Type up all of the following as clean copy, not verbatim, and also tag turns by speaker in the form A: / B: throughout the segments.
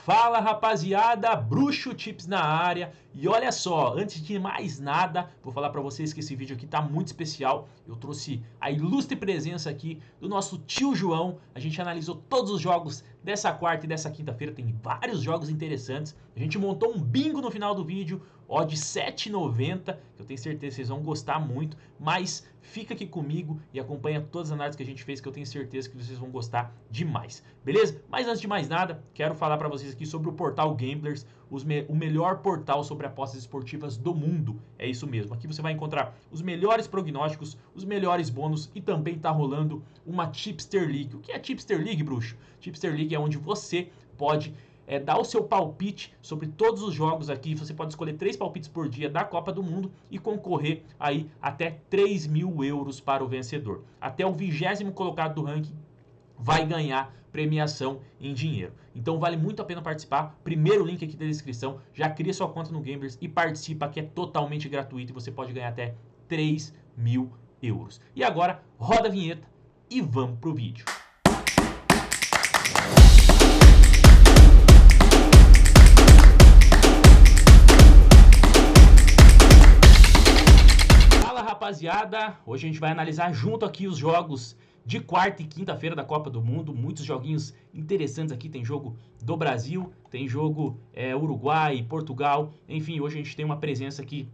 A: Fala rapaziada, Bruxo Tips na área. E olha só, antes de mais nada, vou falar pra vocês que esse vídeo aqui tá muito especial. Eu trouxe a ilustre presença aqui do nosso tio João. A gente analisou todos os jogos dessa quarta e dessa quinta-feira, tem vários jogos interessantes. A gente montou um bingo no final do vídeo, odd 7,90, que eu tenho certeza que vocês vão gostar muito. Mas fica aqui comigo e acompanha todas as análises que a gente fez, que eu tenho certeza que vocês vão gostar demais, beleza? Mas antes de mais nada, quero falar pra vocês aqui sobre o portal Gamblers, o melhor portal sobre apostas esportivas do mundo. É isso mesmo, aqui você vai encontrar os melhores prognósticos, os melhores bônus e também tá rolando uma Tipster League. O que é Tipster League, bruxo? Tipster League é onde você pode dar o seu palpite sobre todos os jogos aqui. Você pode escolher 3 palpites por dia da Copa do Mundo e concorrer aí até 3.000 euros para o vencedor. Até o 20º colocado do ranking vai ganhar premiação em dinheiro. Então vale muito a pena participar. Primeiro link aqui da descrição. Já cria sua conta no Gamblers e participa, que é totalmente gratuito e você pode ganhar até 3.000 euros. E agora, roda a vinheta e vamos pro vídeo. Fala rapaziada, hoje a gente vai analisar junto aqui os jogos de quarta e quinta-feira da Copa do Mundo. Muitos joguinhos interessantes aqui, tem jogo do Brasil, tem jogo Uruguai, Portugal, enfim, hoje a gente tem uma presença aqui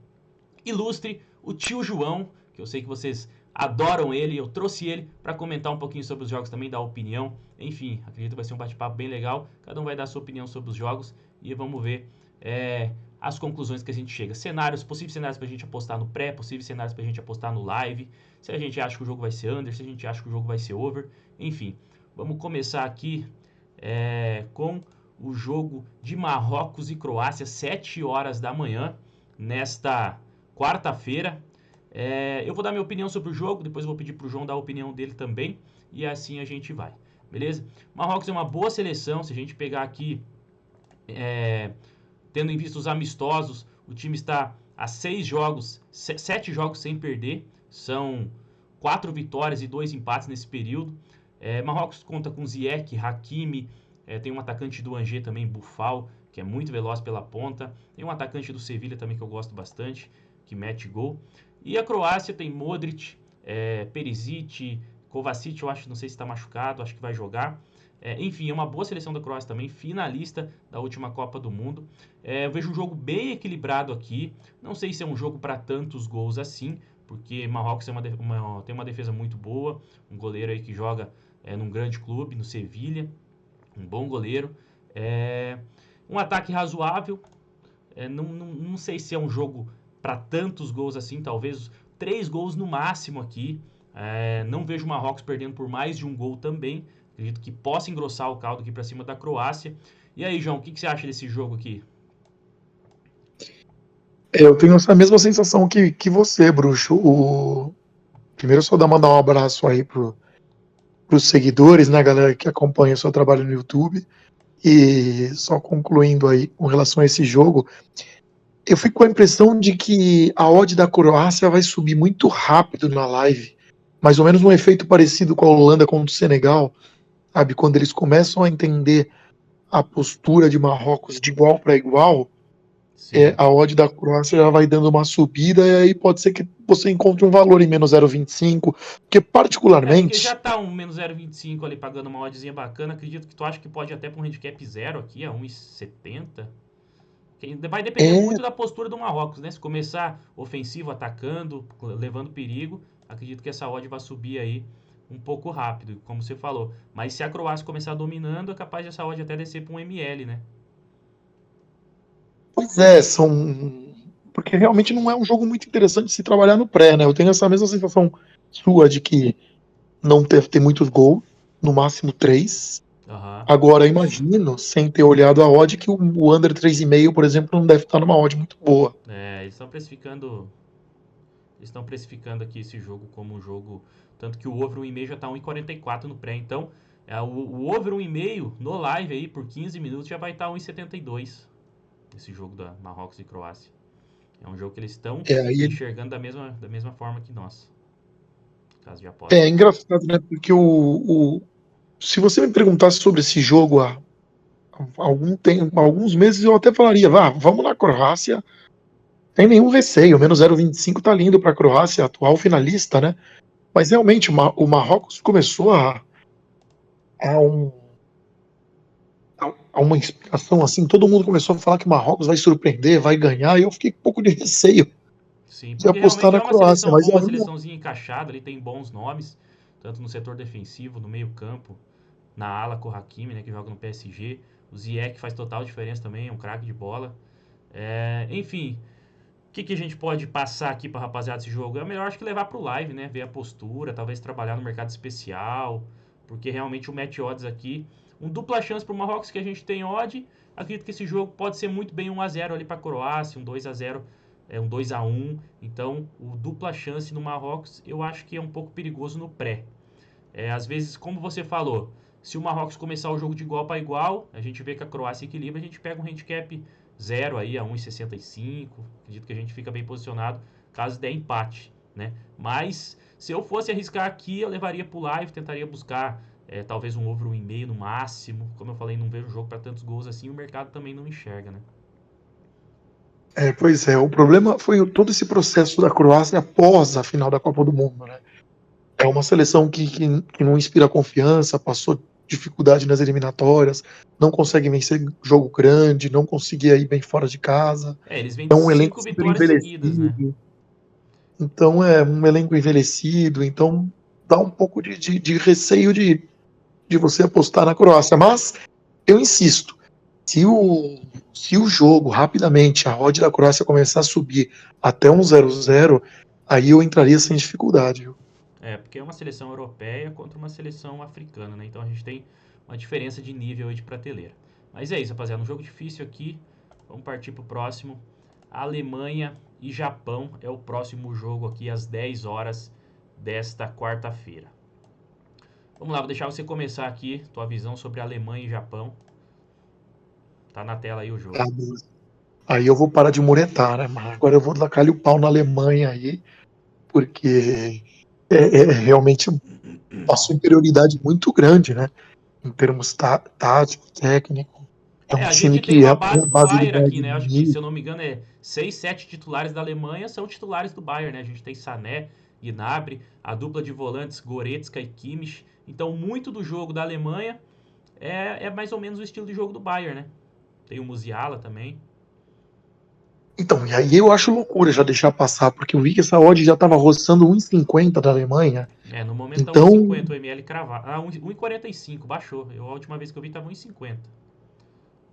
A: ilustre, o tio João, que eu sei que vocês adoram ele, eu trouxe ele para comentar um pouquinho sobre os jogos também, dar opinião, enfim, acredito que vai ser um bate-papo bem legal, cada um vai dar a sua opinião sobre os jogos e vamos ver as conclusões que a gente chega. Cenários, possíveis cenários pra gente apostar no pré, possíveis cenários pra gente apostar no live, se a gente acha que o jogo vai ser under, se a gente acha que o jogo vai ser over, enfim. Vamos começar aqui com o jogo de Marrocos e Croácia, 7 horas da manhã, nesta quarta-feira. Eu vou dar minha opinião sobre o jogo, depois eu vou pedir pro João dar a opinião dele também, e assim a gente vai, beleza? Marrocos é uma boa seleção, se a gente pegar aqui... tendo em vista os amistosos, o time está a 7 jogos sem perder. São 4 vitórias e 2 empates nesse período. Marrocos conta com Ziyech, Hakimi, tem um atacante do Angers também, Boufal, que é muito veloz pela ponta. Tem um atacante do Sevilha também que eu gosto bastante, que mete gol. E a Croácia tem Modric, Perisic, Kovacic, eu acho, não sei se está machucado, acho que vai jogar. Enfim, é uma boa seleção da Croácia também, finalista da última Copa do Mundo. Eu vejo um jogo bem equilibrado aqui. Não sei se é um jogo para tantos gols assim, porque Marrocos tem uma defesa muito boa. Um goleiro aí que joga num grande clube, no Sevilha. Um bom goleiro. Um ataque razoável. Não sei se é um jogo para tantos gols assim, talvez 3 gols no máximo aqui. Não vejo o Marrocos perdendo por mais de um gol também. Acredito que possa engrossar o caldo aqui para cima da Croácia. E aí, João, o que você acha desse jogo aqui?
B: Eu tenho essa mesma sensação que você, Bruxo. Primeiro, só mandar um abraço aí pros seguidores, né, galera que acompanha o seu trabalho no YouTube. E só concluindo aí com relação a esse jogo, eu fico com a impressão de que a odd da Croácia vai subir muito rápido na live. Mais ou menos um efeito parecido com a Holanda contra o Senegal, sabe? Quando eles começam a entender a postura de Marrocos de igual para igual, a odd da Croácia já vai dando uma subida e aí pode ser que você encontre um valor em menos 0,25, porque particularmente...
A: porque já tá um menos 0,25 ali pagando uma oddzinha bacana, acredito que tu acha que pode até para um handicap zero aqui, a 1,70. Vai depender muito da postura do Marrocos, né? Se começar ofensivo, atacando, levando perigo, acredito que essa odd vai subir aí um pouco rápido, como você falou. Mas se a Croácia começar dominando, é capaz dessa odd até descer para um ML, né?
B: Pois porque realmente não é um jogo muito interessante se trabalhar no pré, né? Eu tenho essa mesma sensação sua de que não deve ter muitos gols, no máximo 3. Agora, imagino, sem ter olhado a odd, que o under 3,5, por exemplo, não deve estar numa odd muito boa.
A: Eles estão precificando aqui esse jogo como um jogo, tanto que o over 1,5 já está 1,44 no pré, então o over 1,5 no live aí por 15 minutos já vai estar 1,72 esse jogo da Marrocos e Croácia. É um jogo que eles estão enxergando da mesma forma que nós. Caso de aposta.
B: É engraçado, né? Porque se você me perguntasse sobre esse jogo há alguns meses eu até falaria, vamos na Croácia, sem nenhum receio, menos 0,25 tá lindo para a Croácia, atual finalista, né? Mas realmente o Marrocos começou a, um, a uma inspiração assim, todo mundo começou a falar que o Marrocos vai surpreender, vai ganhar, e eu fiquei com um pouco de receio
A: Sim,
B: de
A: porque
B: apostar
A: realmente é
B: na
A: uma
B: Croácia,
A: seleção
B: mas
A: boa, uma
B: ainda
A: seleçãozinha encaixada, ali tem bons nomes, tanto no setor defensivo, no meio campo, na ala com o Hakimi, né, que joga no PSG, o Ziyech faz total diferença também, é um craque de bola. Enfim, o que a gente pode passar aqui pra rapaziada desse jogo? É melhor acho que levar pro live, né, ver a postura, talvez trabalhar no mercado especial, porque realmente o match odds aqui, um dupla chance pro Marrocos que a gente tem odd, acredito que esse jogo pode ser muito bem 1-0 ali pra Croácia, um 2-0, um 2-1, então o dupla chance no Marrocos eu acho que é um pouco perigoso no pré. Às vezes, como você falou, se o Marrocos começar o jogo de igual para igual, a gente vê que a Croácia equilibra, a gente pega um handicap 0 aí a 1,65. Acredito que a gente fica bem posicionado caso der empate, né? Mas se eu fosse arriscar aqui, eu levaria pro live, tentaria buscar talvez um over 1,5 no máximo. Como eu falei, não vejo jogo para tantos gols assim, o mercado também não enxerga, né?
B: pois é, o problema foi todo esse processo da Croácia após a final da Copa do Mundo, né? É uma seleção que não inspira confiança, passou dificuldade nas eliminatórias, não consegue vencer jogo grande, não conseguia ir bem fora de casa.
A: Eles vêm
B: É
A: de
B: um elenco
A: 5
B: super
A: vitórias seguidas, né?
B: envelhecido. Então é um elenco envelhecido, então dá um pouco de receio de você apostar na Croácia. Mas eu insisto, se o, se o jogo rapidamente, a odd da Croácia começar a subir até um 0-0, aí eu entraria sem dificuldade. Viu?
A: Porque é uma seleção europeia contra uma seleção africana, né? Então a gente tem uma diferença de nível aí de prateleira. Mas é isso, rapaziada. Um jogo difícil aqui. Vamos partir pro próximo. Alemanha e Japão é o próximo jogo aqui às 10 horas desta quarta-feira. Vamos lá, vou deixar você começar aqui tua visão sobre Alemanha e Japão. Tá na tela aí o
B: Tá,
A: jogo.
B: beleza. Aí eu vou parar de muretar, né? Mas agora eu vou dar calho o pau na Alemanha aí, porque é realmente uma superioridade muito grande, né? Em termos tático, técnico. É um
A: A
B: time
A: gente tem
B: que
A: uma
B: tem a
A: base do
B: base do
A: Bayern aqui,
B: Bayern
A: né?
B: de
A: Acho que, se
B: Munique.
A: eu não me engano, 6, 7 titulares da Alemanha são titulares do Bayern, né? A gente tem Sané, Gnabry, a dupla de volantes Goretzka e Kimmich. Então, muito do jogo da Alemanha é mais ou menos o estilo de jogo do Bayern, né? Tem o Musiala também.
B: Então, e aí eu acho loucura já deixar passar, porque eu vi que essa odd já estava roçando 1,50 da Alemanha.
A: No momento tá
B: Então,
A: 1,50 o ML cravado. 1,45, baixou. A última vez que eu vi tava 1,50.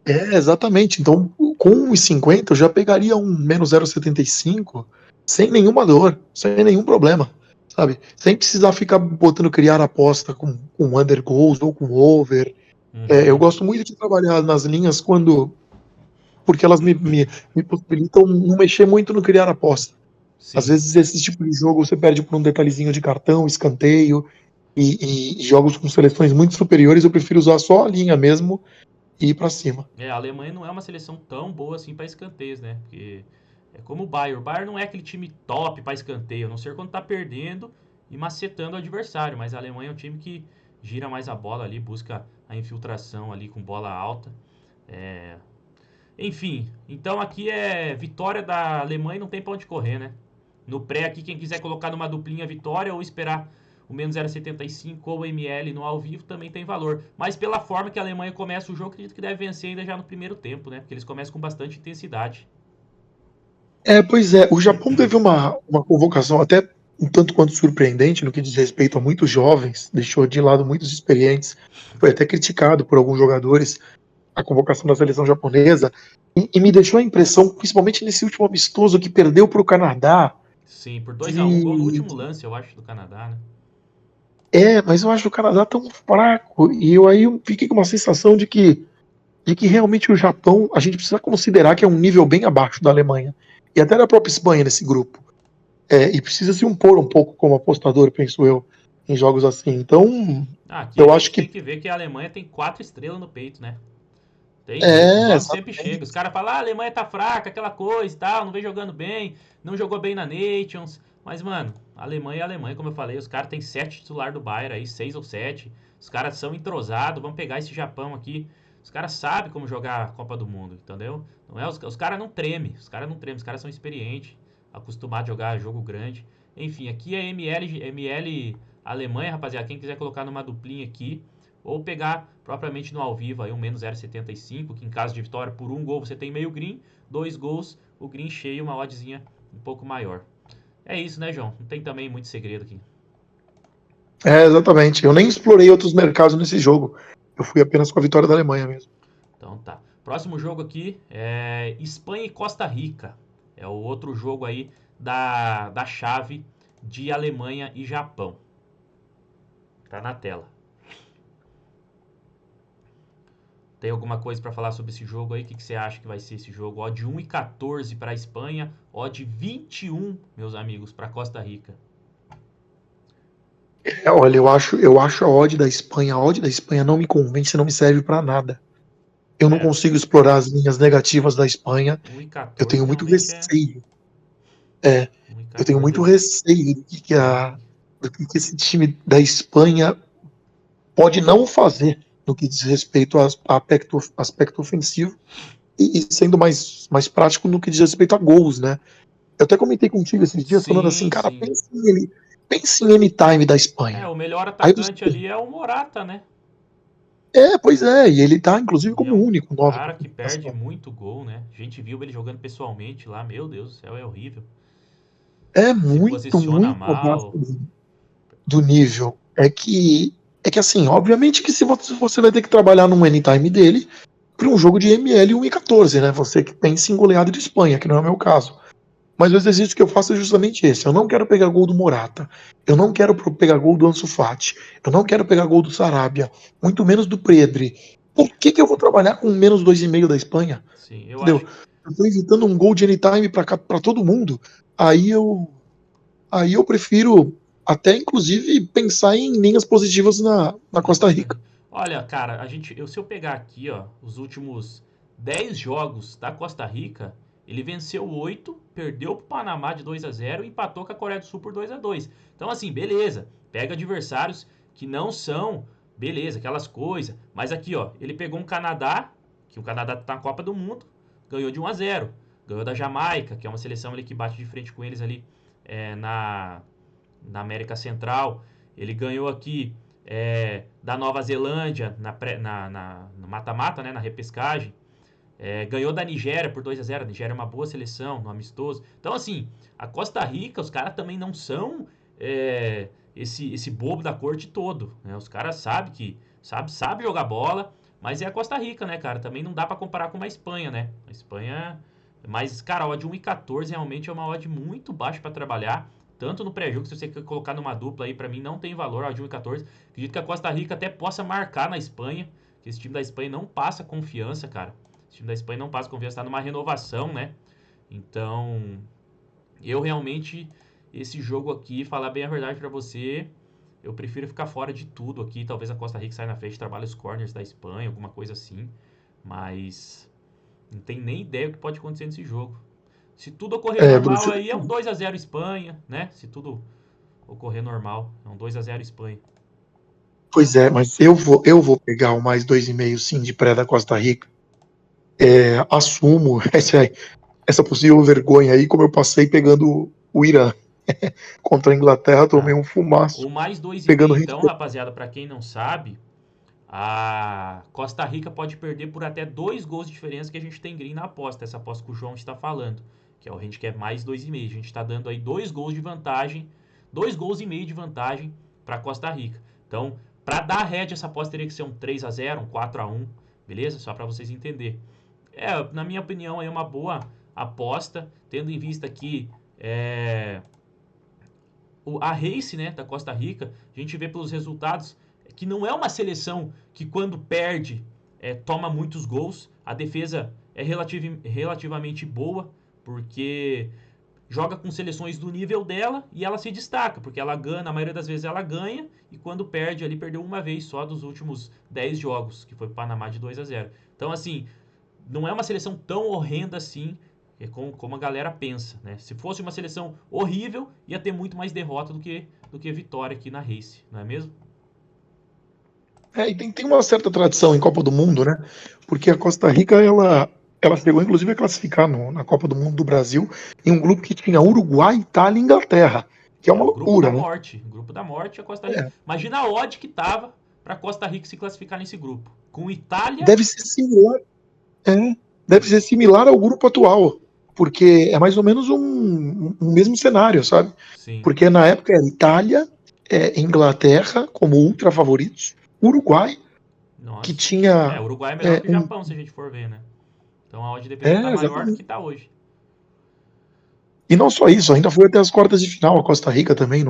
B: exatamente. Então, com 1,50 eu já pegaria um menos 0,75 sem nenhuma dor, sem nenhum problema, sabe? Sem precisar ficar botando criar aposta com under goals ou com over. Eu
A: Uhum.
B: gosto muito de trabalhar nas linhas porque elas me possibilitam não mexer muito no criar aposta. Às
A: Sim.
B: vezes esse tipo de jogo você perde por um detalhezinho de cartão, escanteio, e jogos com seleções muito superiores eu prefiro usar só a linha mesmo e ir para cima.
A: A Alemanha não é uma seleção tão boa assim para escanteios, né? Porque é como o Bayern. O Bayern não é aquele time top para escanteio, a não ser quando tá perdendo e macetando o adversário. Mas a Alemanha é um time que gira mais a bola ali, busca a infiltração ali com bola alta. É... Enfim, então aqui é vitória da Alemanha, não tem pra onde correr, né? No pré aqui, quem quiser colocar numa duplinha vitória ou esperar o menos 0,75 ou o ML no ao vivo também tem valor. Mas pela forma que a Alemanha começa o jogo, acredito que deve vencer ainda já no primeiro tempo, né? Porque eles começam com bastante intensidade.
B: Pois é, o Japão teve uma convocação até um tanto quanto surpreendente no que diz respeito a muitos jovens, deixou de lado muitos experientes, foi até criticado por alguns jogadores a convocação da seleção japonesa, e me deixou a impressão, principalmente nesse último amistoso que perdeu para o Canadá,
A: Sim, por 2-1, gol no
B: de,
A: último lance, eu acho, do Canadá, né?
B: mas eu acho o Canadá tão fraco, e eu aí eu fiquei com uma sensação de que realmente o Japão, a gente precisa considerar que é um nível bem abaixo da Alemanha, e até da própria Espanha nesse grupo. E precisa se impor um pouco como apostador, penso eu, em jogos assim. Então,
A: Aqui a
B: eu acho
A: gente tem
B: que
A: que ver que a Alemanha tem 4 estrelas no peito, né? Tem jeito, os homens sempre chegam. Os
B: exatamente.
A: caras falam, a Alemanha tá fraca, aquela coisa e tal, não vem jogando bem, não jogou bem na Nations. Mas, mano, a Alemanha é a Alemanha, como eu falei, os caras têm 7 titular do Bayern aí, 6 ou 7. Os caras são entrosados, vamos pegar esse Japão aqui. Os caras sabem como jogar a Copa do Mundo, entendeu? Não é, os caras não tremem, os caras são experientes, acostumados a jogar jogo grande. Enfim, aqui é ML Alemanha, rapaziada. Quem quiser colocar numa duplinha aqui, ou pegar propriamente no ao vivo aí um menos 0,75, que em caso de vitória por um gol você tem meio green, 2 gols, o green cheio, uma oddzinha um pouco maior. É isso, né, João? Não tem também muito segredo aqui.
B: É, exatamente. Eu nem explorei outros mercados nesse jogo. Eu fui apenas com a vitória da Alemanha mesmo.
A: Então tá. Próximo jogo aqui é Espanha e Costa Rica. É o outro jogo aí da chave de Alemanha e Japão. Tá na tela. Tem alguma coisa para falar sobre esse jogo aí? O que você acha que vai ser esse jogo? Odd 1,14 para a Espanha, odd 21, meus amigos, para Costa Rica.
B: Olha, eu acho a odd da Espanha não me convence, não me serve para nada. Eu não
A: É,
B: consigo explorar as linhas negativas da Espanha. Eu
A: 1,14
B: tenho muito
A: realmente é.
B: receio. É, eu tenho
A: 1,14
B: muito
A: é.
B: receio
A: Sim,
B: do que esse time da Espanha pode não fazer no que diz respeito ao aspecto ofensivo e sendo mais prático no que diz respeito a gols, né? Eu até comentei contigo esses dias falando assim,
A: sim,
B: cara,
A: sim.
B: pense em anytime da
A: É,
B: Espanha.
A: o melhor
B: Aí você,
A: atacante ali é o Morata, né?
B: pois é, e ele tá inclusive
A: E é
B: como
A: um
B: o único 9 para
A: cara que perde
B: computação.
A: muito gol, né? A gente viu ele jogando pessoalmente lá, meu Deus do céu, é horrível.
B: É
A: Se
B: muito,
A: posiciona
B: muito abaixo
A: mal.
B: do nível. É que assim, obviamente que se você vai ter que trabalhar num anytime dele para um jogo de ML 1,14, né? Você que pensa em goleada de Espanha, que não é o meu caso. Mas o exercício que eu faço é justamente esse. Eu não quero pegar gol do Morata. Eu não quero pegar gol do Ansu Fati. Eu não quero pegar gol do Sarabia. Muito menos do Pedri. Por que eu vou trabalhar com menos 2,5 da Espanha?
A: Sim, eu acho.
B: Entendeu? Eu tô evitando um gol de anytime para todo mundo. Aí eu, aí eu prefiro até, inclusive, pensar em linhas positivas na
A: Na
B: Costa
A: Costa
B: Rica.
A: Rica. Olha, cara, se eu pegar aqui, ó, os últimos 10 jogos da Costa Rica, ele venceu 8, perdeu pro Panamá de 2-0 e empatou com a Coreia do Sul por 2-2. Então, assim, beleza. Pega adversários que não são, beleza, aquelas coisas. Mas aqui, ó, ele pegou um Canadá, que o Canadá tá na Copa do Mundo, ganhou de 1-0. Ganhou da Jamaica, que é uma seleção ali que bate de frente com eles ali na América Central. Ele ganhou aqui da Nova Zelândia no mata-mata, né, na repescagem. Ganhou da Nigéria por 2-0. A Nigéria é uma boa seleção, no amistoso. Então, assim, a Costa Rica, os caras também não são esse bobo da corte todo. Né? Os caras sabem que sabe jogar bola, mas é a Costa Rica, né, cara? Também não dá para comparar com uma Espanha, né? A Espanha. Mas, cara, a odd 1,14 realmente é uma odd muito baixa para trabalhar. Tanto no pré-jogo, se você quer colocar numa dupla aí, para mim não tem valor a odd 1,14. Acredito que a Costa Rica até possa marcar na Espanha, que esse time da Espanha não passa confiança, cara. Esse time da Espanha não passa confiança, tá numa renovação, né? Então, eu realmente, esse jogo aqui, falar bem a verdade pra você, eu prefiro ficar fora de tudo aqui. Talvez a Costa Rica saia na frente, trabalhe os corners da Espanha, alguma coisa assim. Mas não tem nem ideia do que pode acontecer nesse jogo. Se tudo ocorrer normal,
B: Bruxo,
A: aí é um 2-0 Espanha, né? Se tudo ocorrer normal, é um 2-0 Espanha.
B: pois é, mas eu vou pegar o mais 2,5 sim de pré da Costa Rica. Assumo essa possível vergonha aí, como eu passei pegando o Irã contra a Inglaterra, tomei
A: Tá.
B: um fumaço
A: O mais 2,5
B: pegando o
A: então,
B: Hitler.
A: rapaziada, pra quem não sabe, a Costa Rica pode perder por até 2 gols de diferença que a gente tem green na aposta. Essa aposta que o João está falando. Que é o gente quer mais 2,5. A gente está dando aí 2 gols de vantagem. 2 gols e meio de vantagem para Costa Rica. Então, para dar a head, essa aposta teria que ser um 3-0, um 4-1. Beleza? Só para vocês entenderem. Na minha opinião, é uma boa aposta. Tendo em vista que a Race, né, da Costa Rica, a gente vê pelos resultados que não é uma seleção que quando perde toma muitos gols. A defesa é relativamente boa, porque joga com seleções do nível dela e ela se destaca, porque ela ganha, na maioria das vezes ela ganha, e quando perde ali, perdeu uma vez só dos últimos 10 jogos, que foi o Panamá de 2-0. Então, assim, não é uma seleção tão horrenda assim como a galera pensa, né? Se fosse uma seleção horrível, ia ter muito mais derrota do que vitória aqui na Race, não é mesmo?
B: E tem uma certa tradição em Copa do Mundo, né? Porque a Costa Rica, ela chegou inclusive a classificar na Copa do Mundo do Brasil em um grupo que tinha Uruguai, Itália e Inglaterra, que é
A: É
B: uma
A: o grupo da
B: loucura, né?
A: morte. O grupo da morte, a Costa Rica.
B: É,
A: Imagina a odd que tava pra Costa Rica se classificar nesse grupo. Com Itália.
B: deve ser similar, é, deve ser similar ao grupo atual, porque é mais ou menos um mesmo cenário, sabe?
A: Sim.
B: Porque na época era Itália, Inglaterra como ultra favoritos, Uruguai, que
A: Nossa. É,
B: tinha
A: o Uruguai é melhor
B: é,
A: que o
B: um,
A: Japão, se a gente for ver, né? Então a odd deveria estar maior do que
B: exatamente.
A: tá hoje.
B: E não só isso, ainda foi até as quartas de final, a Costa Rica também,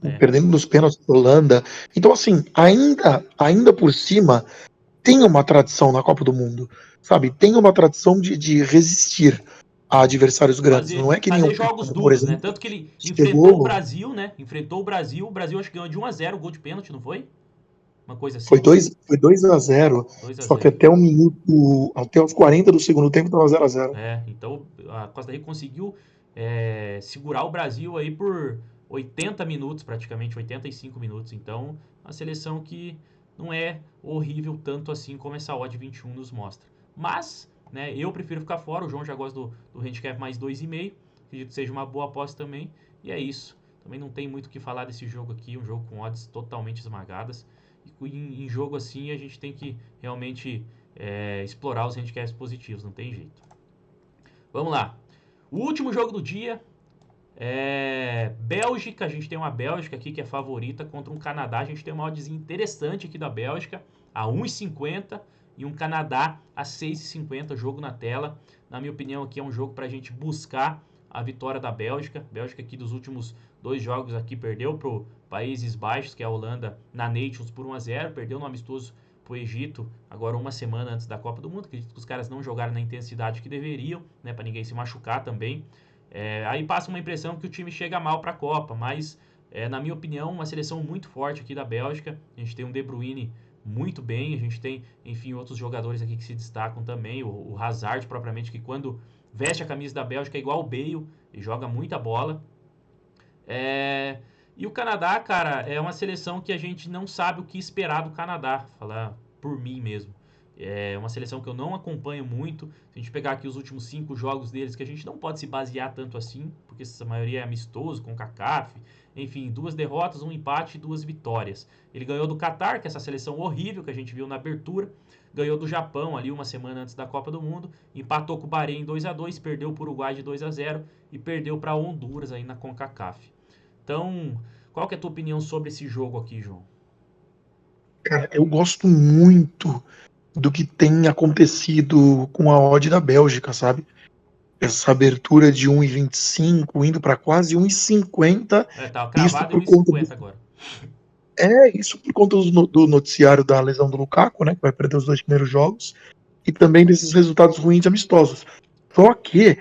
A: É.
B: perdendo nos pênaltis da Holanda. Então, assim, ainda por cima, tem uma tradição na Copa do Mundo, sabe? Tem uma tradição de resistir a adversários grandes. Não é que nem o
A: Fazer jogos
B: Peru, por
A: duros, né?
B: exemplo,
A: Tanto que ele enfrentou o
B: chegou,
A: Brasil, né? Enfrentou o Brasil acho que ganhou de 1-0 o gol de pênalti, não foi? Uma coisa
B: foi
A: assim.
B: 2-0,
A: Dois a
B: só que
A: zero
B: até o minuto, até os 40 do segundo tempo estava 0-0.
A: É, então a Costa Rica conseguiu segurar o Brasil aí por 80 minutos, praticamente 85 minutos. Então, uma seleção que não é horrível tanto assim como essa odd 21 nos mostra. Mas, né, eu prefiro ficar fora. O João já gosta do handicap mais 2,5. Acredito que seja uma boa aposta também. E é isso. Também não tem muito o que falar desse jogo aqui. Um jogo com odds totalmente esmagadas. E em jogo assim a gente tem que realmente explorar os handicaps positivos. Não tem jeito. Vamos lá. O último jogo do dia é Bélgica. A gente tem uma Bélgica aqui que é favorita contra um Canadá. A gente tem uma oddzinha interessante aqui da Bélgica a 1,50 e um Canadá a 6,50. Jogo na tela. Na minha opinião, aqui é um jogo para a gente buscar a vitória da Bélgica. Bélgica aqui dos últimos 2 jogos aqui perdeu para o Países Baixos, que é a Holanda, na Nations por 1-0. Perdeu no amistoso para o Egito, agora uma semana antes da Copa do Mundo. Acredito que os caras não jogaram na intensidade que deveriam, né, para ninguém se machucar também. Aí passa uma impressão que o time chega mal para a Copa, mas na minha opinião, uma seleção muito forte aqui da Bélgica. A gente tem um De Bruyne muito bem, a gente tem, enfim, outros jogadores aqui que se destacam também. O Hazard, propriamente, que quando veste a camisa da Bélgica é igual o Bale e joga muita bola. E o Canadá, cara, é uma seleção que a gente não sabe o que esperar do Canadá, falar por mim mesmo. É uma seleção que eu não acompanho muito. Se a gente pegar aqui os últimos 5 jogos deles, que a gente não pode se basear tanto assim, porque essa maioria é amistoso, com CACAF. Enfim, 2 derrotas, 1 empate e 2 vitórias. Ele ganhou do Catar, que é essa seleção horrível que a gente viu na abertura. Ganhou do Japão ali uma semana antes da Copa do Mundo. Empatou com o Bahrein 2-2, perdeu para o Uruguai de 2-0 e perdeu para Honduras aí na CONCACAF. Então, qual que é a tua opinião sobre esse jogo aqui, João?
B: Cara, eu gosto muito do que tem acontecido com a odd da Bélgica, sabe? Essa abertura de 1,25 indo para quase 1,50,
A: Tá
B: isso
A: cravado em
B: por conta
A: 1,50 agora.
B: isso por conta do noticiário da lesão do Lukaku, né, que vai perder os 2 primeiros jogos, e também desses resultados ruins amistosos. Só que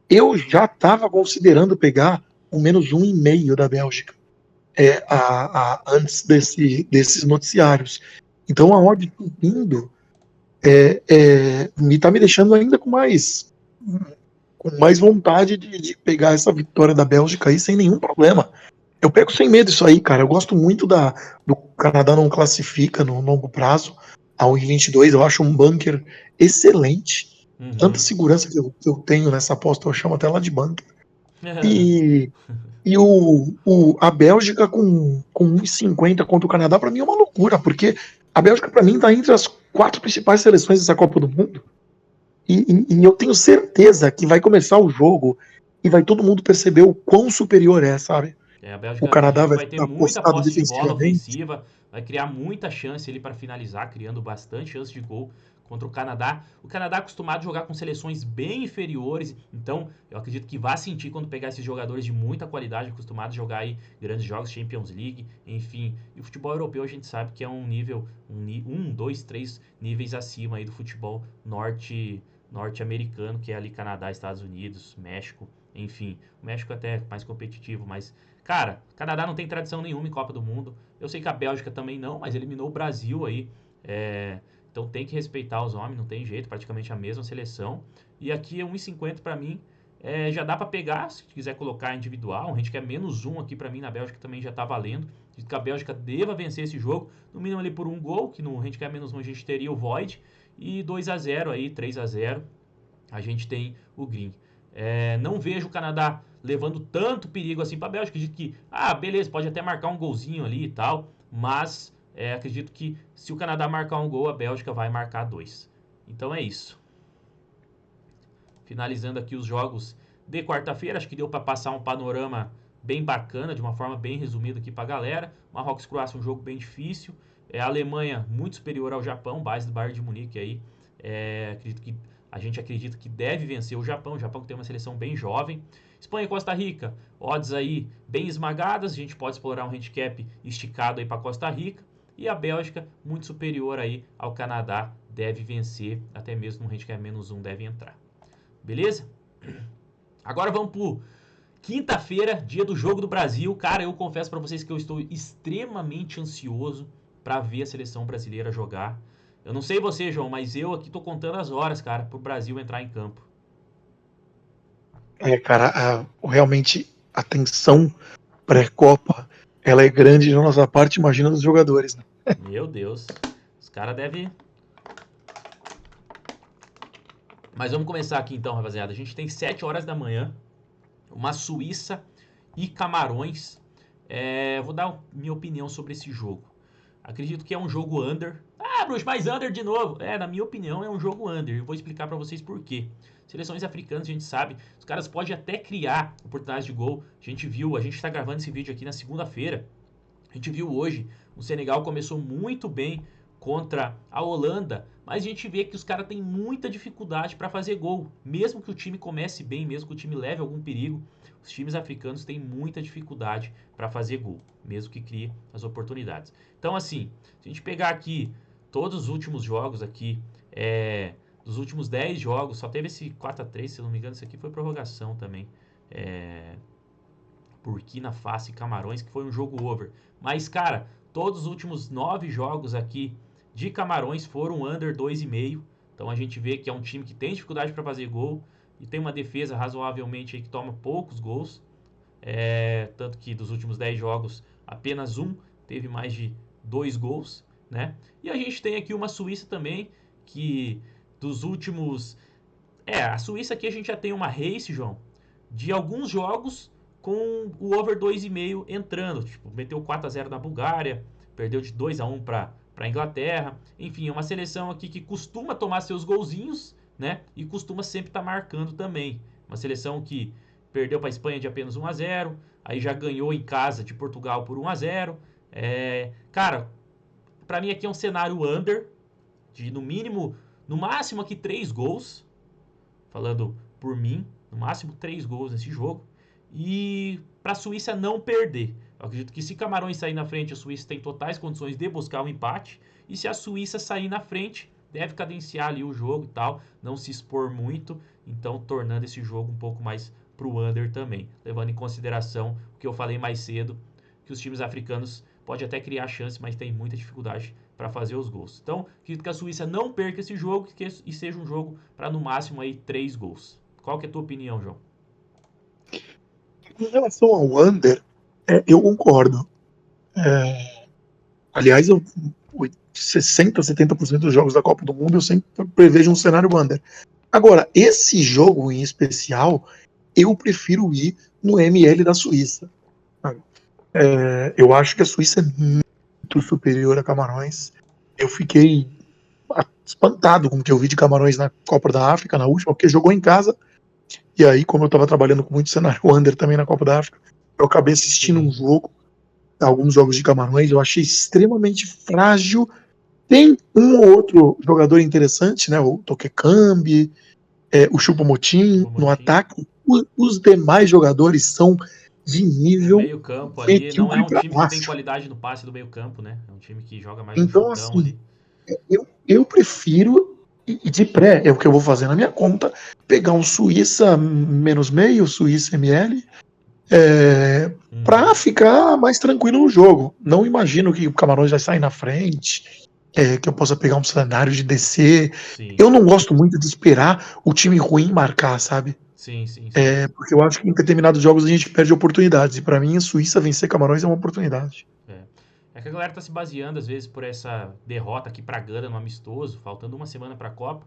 B: eu já estava considerando pegar o menos 1,5 da Bélgica antes desses noticiários. Então a odd subindo me está me deixando ainda com mais vontade de pegar essa vitória da Bélgica aí sem nenhum problema. Eu pego sem medo isso aí, cara. Eu gosto muito do Canadá não classifica no longo prazo. A 1,22 eu acho um bunker excelente. Tanta
A: Uhum.
B: segurança que eu tenho nessa aposta, eu chamo até lá de bunker. E, a Bélgica com 1,50 contra o Canadá, para mim é uma loucura, porque a Bélgica, para mim, está entre as 4 principais seleções dessa Copa do Mundo. E eu tenho certeza que vai começar o jogo e vai todo mundo perceber o quão superior é, sabe?
A: A
B: O
A: Bélgica
B: Canadá
A: acredito que
B: vai
A: vai ter
B: ficar
A: muita
B: postado
A: posse de bola
B: defensivamente.
A: ofensiva, vai criar muita chance ali para finalizar, criando bastante chance de gol contra o Canadá. O Canadá é acostumado a jogar com seleções bem inferiores, então eu acredito que vai sentir quando pegar esses jogadores de muita qualidade, acostumados a jogar aí grandes jogos, Champions League, enfim. E o futebol europeu a gente sabe que é um nível, dois, três níveis acima aí do futebol norte-americano, que é ali Canadá, Estados Unidos, México, enfim. O México até é mais competitivo, mas cara, Canadá não tem tradição nenhuma em Copa do Mundo. Eu sei que a Bélgica também não, mas eliminou o Brasil aí. Então tem que respeitar os homens, não tem jeito, praticamente a mesma seleção. E aqui é 1,50 para mim. Já dá para pegar, se quiser colocar individual. A gente quer -1 aqui para mim na Bélgica também já tá valendo. Acredito que a Bélgica deva vencer esse jogo, no mínimo ali por um gol, que no handicap -1 a gente teria o Void, e 2-0 aí, 3-0, a gente tem o Green. Não vejo o Canadá levando tanto perigo assim para a Bélgica. Acredito que, beleza, pode até marcar um golzinho ali e tal, mas acredito que se o Canadá marcar um gol, a Bélgica vai marcar 2. Então é isso. Finalizando aqui os jogos de quarta-feira, acho que deu para passar um panorama bem bacana, de uma forma bem resumida aqui para a galera. Marrocos e Croácia, um jogo bem difícil. A Alemanha muito superior ao Japão, base do Bayern de Munique aí. A gente acredita que deve vencer o Japão que tem uma seleção bem jovem. Espanha e Costa Rica, odds aí bem esmagadas, a gente pode explorar um handicap esticado aí para Costa Rica. E a Bélgica, muito superior aí ao Canadá, deve vencer, até mesmo no handicap -1 deve entrar. Beleza? Agora vamos pro quinta-feira, dia do Jogo do Brasil. Cara, eu confesso para vocês que eu estou extremamente ansioso para ver a seleção brasileira jogar. Eu não sei você, João, mas eu aqui tô contando as horas, cara, pro Brasil entrar em campo.
B: Cara, realmente a tensão pré-Copa, ela é grande da nossa parte, imagina dos jogadores, né?
A: Meu Deus, os caras devem... Mas vamos começar aqui então, rapaziada. A gente tem 7 horas da manhã, uma Suíça e Camarões. Vou dar minha opinião sobre esse jogo. Acredito que é um jogo under. Bruxo, mas under de novo. Na minha opinião é um jogo under. Eu vou explicar pra vocês por quê. Seleções africanas, a gente sabe, os caras podem até criar oportunidades de gol. A gente tá gravando esse vídeo aqui na segunda-feira. A gente viu hoje, o Senegal começou muito bem contra a Holanda, mas a gente vê que os caras têm muita dificuldade para fazer gol. Mesmo que o time comece bem, mesmo que o time leve algum perigo, os times africanos têm muita dificuldade para fazer gol, mesmo que crie as oportunidades. Então, assim, se a gente pegar aqui todos os últimos jogos aqui, dos últimos 10 jogos, só teve esse 4-3, se eu não me engano, isso aqui foi prorrogação também. Burkina Faso e Camarões, que foi um jogo over. Mas, cara, todos os últimos 9 jogos aqui de Camarões foram under 2,5. Então a gente vê que é um time que tem dificuldade para fazer gol e tem uma defesa razoavelmente aí que toma poucos gols. Tanto que dos últimos 10 jogos, apenas um teve mais de 2 gols, né? E a gente tem aqui uma Suíça também, que dos últimos... a Suíça aqui a gente já tem uma race, João, de alguns jogos com o over 2,5 entrando. Tipo, meteu 4-0 na Bulgária, perdeu de 2-1 para a Inglaterra. Enfim, é uma seleção aqui que costuma tomar seus golzinhos, né? E costuma sempre estar marcando também. Uma seleção que perdeu para a Espanha de apenas 1-0, aí já ganhou em casa de Portugal por 1-0. Cara, para mim aqui é um cenário under, de no mínimo, no máximo aqui 3 gols. Falando por mim, no máximo 3 gols nesse jogo. E para a Suíça não perder. Eu acredito que se Camarões sair na frente, a Suíça tem totais condições de buscar um empate. E se a Suíça sair na frente, deve cadenciar ali o jogo e tal, não se expor muito, então tornando esse jogo um pouco mais pro under também, levando em consideração o que eu falei mais cedo, que os times africanos podem até criar chance, mas tem muita dificuldade para fazer os gols. Então, acredito que a Suíça não perca esse jogo e seja um jogo para no máximo aí 3 gols. Qual que é a tua opinião, João?
B: Em relação ao under, eu concordo. Aliás, 60%, 70% dos jogos da Copa do Mundo eu sempre prevejo um cenário under. Agora, esse jogo em especial, eu prefiro ir no ML da Suíça. Eu acho que a Suíça é muito superior a Camarões. Eu fiquei espantado com o que eu vi de Camarões na Copa da África, na última, porque jogou em casa. E aí, como eu estava trabalhando com muito cenário under também na Copa da África, eu acabei assistindo um jogo, alguns jogos de Camarões, eu achei extremamente frágil. Tem um ou outro jogador interessante, né? O Tokekambi, o Choupo-Moting no ataque. Os demais jogadores são de nível...
A: meio campo ali, não é um time que tem qualidade no passe do meio campo, né? É um time que joga mais
B: então,
A: no chutão
B: assim,
A: ali.
B: Eu prefiro, e de pré, é o que eu vou fazer na minha conta, pegar um Suíça -meio, Suíça ML, para ficar mais tranquilo no jogo. Não imagino que o Camarões vai sair na frente, que eu possa pegar um cenário de descer.
A: Sim.
B: Eu não gosto muito de esperar o time ruim marcar, sabe?
A: Sim.
B: Porque eu acho que em determinados jogos a gente perde oportunidades. E para mim, a Suíça vencer Camarões é uma oportunidade.
A: É que a galera tá se baseando, às vezes, por essa derrota aqui pra Gana no amistoso, faltando uma semana pra Copa.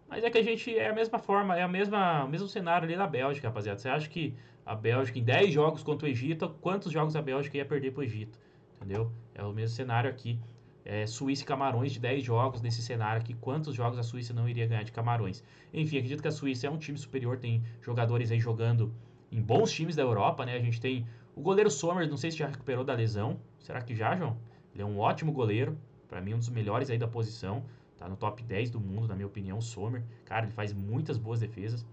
A: Mas é que a gente é a mesma forma, o mesmo cenário ali da Bélgica, rapaziada. Você acha que a Bélgica, em 10 jogos contra o Egito, quantos jogos a Bélgica ia perder pro Egito? Entendeu? É o mesmo cenário aqui. Suíça e Camarões de 10 jogos nesse cenário aqui. Quantos jogos a Suíça não iria ganhar de Camarões? Enfim, acredito que a Suíça é um time superior, tem jogadores aí jogando em bons times da Europa, né? A gente tem o goleiro Sommer, não sei se já recuperou da lesão. Será que já, João? Ele é um ótimo goleiro, para mim um dos melhores aí da posição. Tá no top 10 do mundo, na minha opinião, o Sommer. Cara, ele faz muitas boas defesas.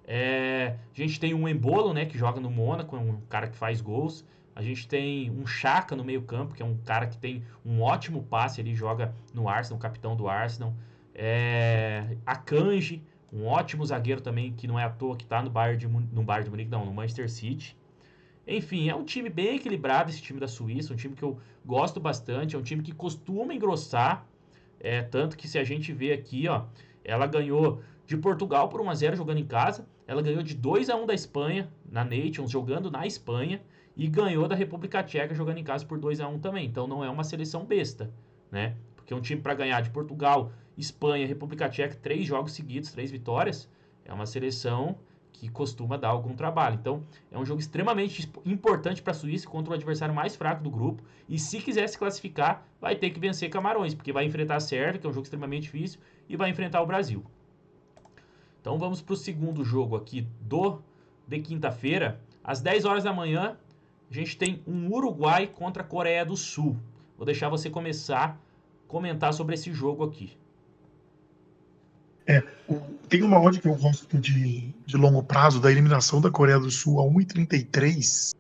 A: A gente tem um Embolo, né, que joga no Mônaco, é um cara que faz gols. A gente tem um Xhaka no meio campo, que é um cara que tem um ótimo passe, ele joga no Arsenal, capitão do Arsenal. Akanji, um ótimo zagueiro também, que não é à toa que tá no Bayern de Munique, não, no Manchester City. Enfim, é um time bem equilibrado esse time da Suíça, um time que eu gosto bastante, é um time que costuma engrossar, tanto que se a gente vê aqui, ó, ela ganhou de Portugal por 1-0 jogando em casa, ela ganhou de 2-1 da Espanha, na Nations, jogando na Espanha, e ganhou da República Tcheca jogando em casa por 2-1 também. Então não é uma seleção besta, né? Porque um time para ganhar de Portugal, Espanha, República Tcheca, 3 jogos seguidos, 3 vitórias, é uma seleção que costuma dar algum trabalho. Então, é um jogo extremamente importante para a Suíça contra o adversário mais fraco do grupo. E se quiser se classificar, vai ter que vencer Camarões, porque vai enfrentar a Sérvia, que é um jogo extremamente difícil, e vai enfrentar o Brasil. Então, vamos para o segundo jogo aqui de quinta-feira. Às 10 horas da manhã, a gente tem um Uruguai contra a Coreia do Sul. Vou deixar você começar a comentar sobre esse jogo aqui.
B: Tem uma odd que eu gosto de longo prazo da eliminação da Coreia do Sul a 1,33,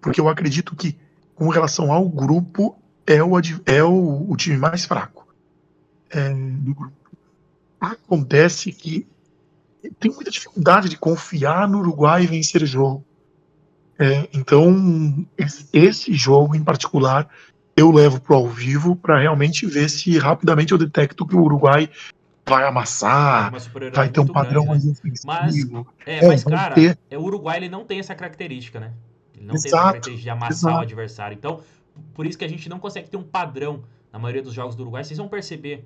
B: porque eu acredito que, com relação ao grupo, o time mais fraco do grupo. Acontece que tem muita dificuldade de confiar no Uruguai e vencer o jogo. Então, esse jogo em particular, eu levo para o ao vivo para realmente ver se rapidamente eu detecto que o Uruguai vai
A: Vai ter
B: amassar,
A: uma
B: vai
A: superioridade
B: ter um
A: muito grande,
B: padrão
A: né?
B: mais
A: Mas,
B: ofensivo.
A: mas
B: Vai
A: cara,
B: ter.
A: o Uruguai ele não tem essa característica, né? Ele não tem essa
B: Exato,
A: característica de amassar o
B: exato.
A: adversário. Então, por isso que a gente não consegue ter um padrão na maioria dos jogos do Uruguai. Vocês vão perceber,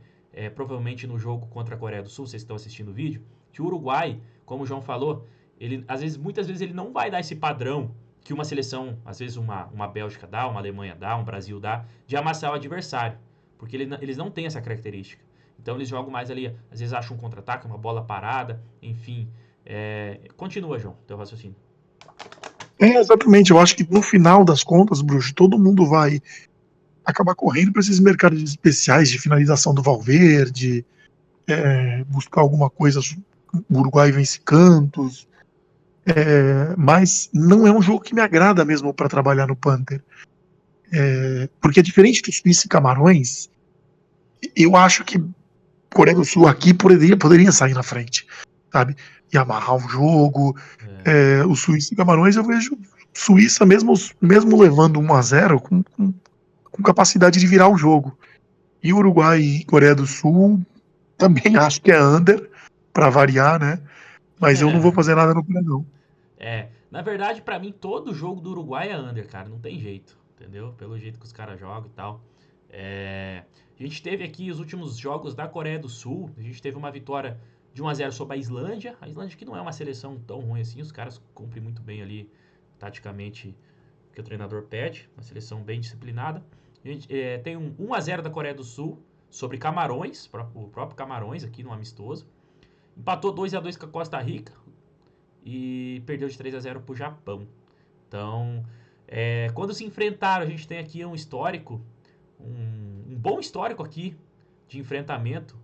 A: provavelmente no jogo contra a Coreia do Sul, vocês estão assistindo o vídeo, que o Uruguai, como o João falou, ele, muitas vezes ele não vai dar esse padrão que uma seleção, às vezes uma Bélgica dá, uma Alemanha dá, um Brasil dá, de amassar o adversário. Porque eles não têm essa característica. Então eles jogam mais ali, às vezes acham um contra-ataque, uma bola parada, enfim. Continua, João, teu raciocínio.
B: Exatamente. Eu acho que no final das contas, Bruxo, todo mundo vai acabar correndo para esses mercados especiais de finalização do Valverde, buscar alguma coisa. O Uruguai vence cantos, mas não é um jogo que me agrada mesmo para trabalhar no Panther. Porque é diferente do Suíça e Camarões, eu acho que Coreia do Sul aqui poderia sair na frente, sabe? E amarrar um jogo. O Suíça e Camarões eu vejo Suíça mesmo levando 1-0 com capacidade de virar o jogo. E Uruguai e Coreia do Sul também acho que é under, para variar, né? Mas eu não vou fazer nada no pré, não.
A: Na verdade, pra mim, todo jogo do Uruguai é under, cara. Não tem jeito, entendeu? Pelo jeito que os caras jogam e tal. A gente teve aqui os últimos jogos da Coreia do Sul. A gente teve uma vitória de 1-0 sobre a Islândia. A Islândia que não é uma seleção tão ruim assim. Os caras cumprem muito bem ali, taticamente, o que o treinador pede. Uma seleção bem disciplinada. A gente tem um 1-0 da Coreia do Sul sobre Camarões, o próprio Camarões aqui no amistoso. Empatou 2-2 com a Costa Rica e perdeu de 3-0 pro Japão. Então, quando se enfrentaram, a gente tem aqui um histórico, um bom histórico aqui de enfrentamento.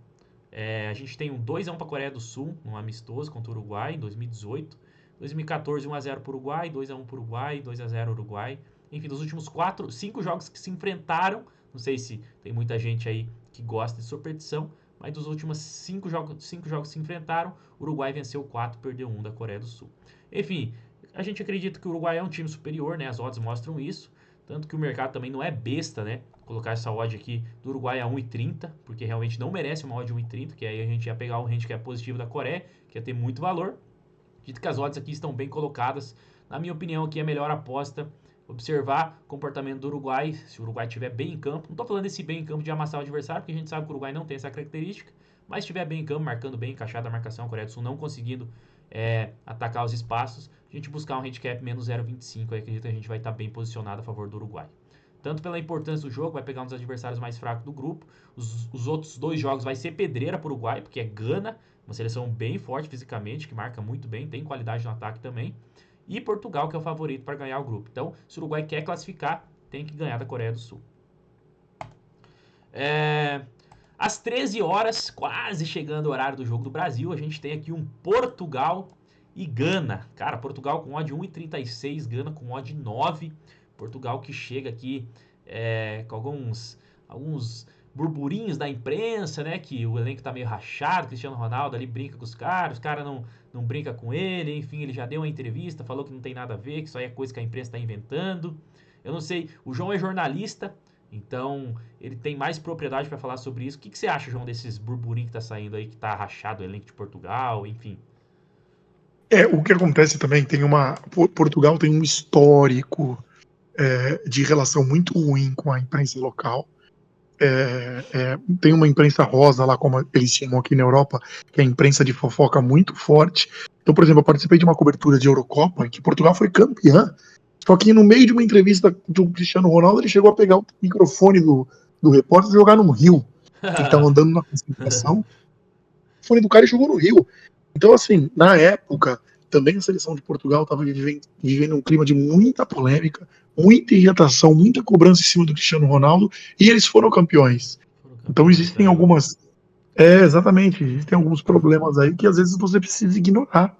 A: A gente tem um 2-1 para a Coreia do Sul, um amistoso contra o Uruguai em 2018. 2014, 1-0 para o Uruguai, 2-1 para o Uruguai, 2-0 Uruguai. Enfim, dos últimos 5 jogos que se enfrentaram, não sei se tem muita gente aí que gosta de superstição, mas dos últimos 5 jogos que se enfrentaram, o Uruguai venceu 4, perdeu 1 da Coreia do Sul. Enfim, a gente acredita que o Uruguai é um time superior, né? As odds mostram isso. Tanto que o mercado também não é besta, né? Colocar essa odd aqui do Uruguai a 1,30, porque realmente não merece uma odd 1,30, que aí a gente ia pegar o handicap positivo da Coreia, que ia ter muito valor. Dito que as odds aqui estão bem colocadas. Na minha opinião, aqui a melhor aposta observar o comportamento do Uruguai, se o Uruguai estiver bem em campo. Não estou falando desse bem em campo de amassar o adversário, porque a gente sabe que o Uruguai não tem essa característica, mas estiver bem em campo, marcando bem, encaixada a marcação, a Coreia do Sul não conseguindo atacar os espaços, a gente buscar um handicap menos 0,25, aí acredito que a gente vai estar bem posicionado a favor do Uruguai. Tanto pela importância do jogo, vai pegar um dos adversários mais fracos do grupo. Os outros 2 jogos vai ser pedreira para o Uruguai, porque é Gana, uma seleção bem forte fisicamente, que marca muito bem, tem qualidade no ataque também. E Portugal, que é o favorito para ganhar o grupo. Então, se o Uruguai quer classificar, tem que ganhar da Coreia do Sul. Às 13 horas, quase chegando o horário do jogo do Brasil, a gente tem aqui um Portugal e Gana. Cara, Portugal com odd 1,36, Gana com odd 9. Portugal que chega aqui com alguns burburinhos da imprensa, né? Que o elenco tá meio rachado, Cristiano Ronaldo ali brinca com os caras não brinca com ele, enfim, ele já deu uma entrevista, falou que não tem nada a ver, que isso aí é coisa que a imprensa tá inventando. Eu não sei, o João é jornalista, então ele tem mais propriedade para falar sobre isso. O que você acha, João, desses burburinhos que tá saindo aí, que tá rachado o elenco de Portugal, enfim?
B: O que acontece também, Portugal tem um histórico de relação muito ruim com a imprensa local. Tem uma imprensa rosa lá, como eles chamam aqui na Europa, que é a imprensa de fofoca muito forte. Então, por exemplo, eu participei de uma cobertura de Eurocopa em que Portugal foi campeã, só que no meio de uma entrevista do Cristiano Ronaldo, ele chegou a pegar o microfone do repórter e jogar no rio. Ele estava andando na concentração, o fone do cara e jogou no rio. Então, assim, na época, também a seleção de Portugal estava vivendo um clima de muita polêmica, muita irritação, muita cobrança em cima do Cristiano Ronaldo, e eles foram campeões. Então existem algumas... exatamente, existem alguns problemas aí que às vezes você precisa ignorar.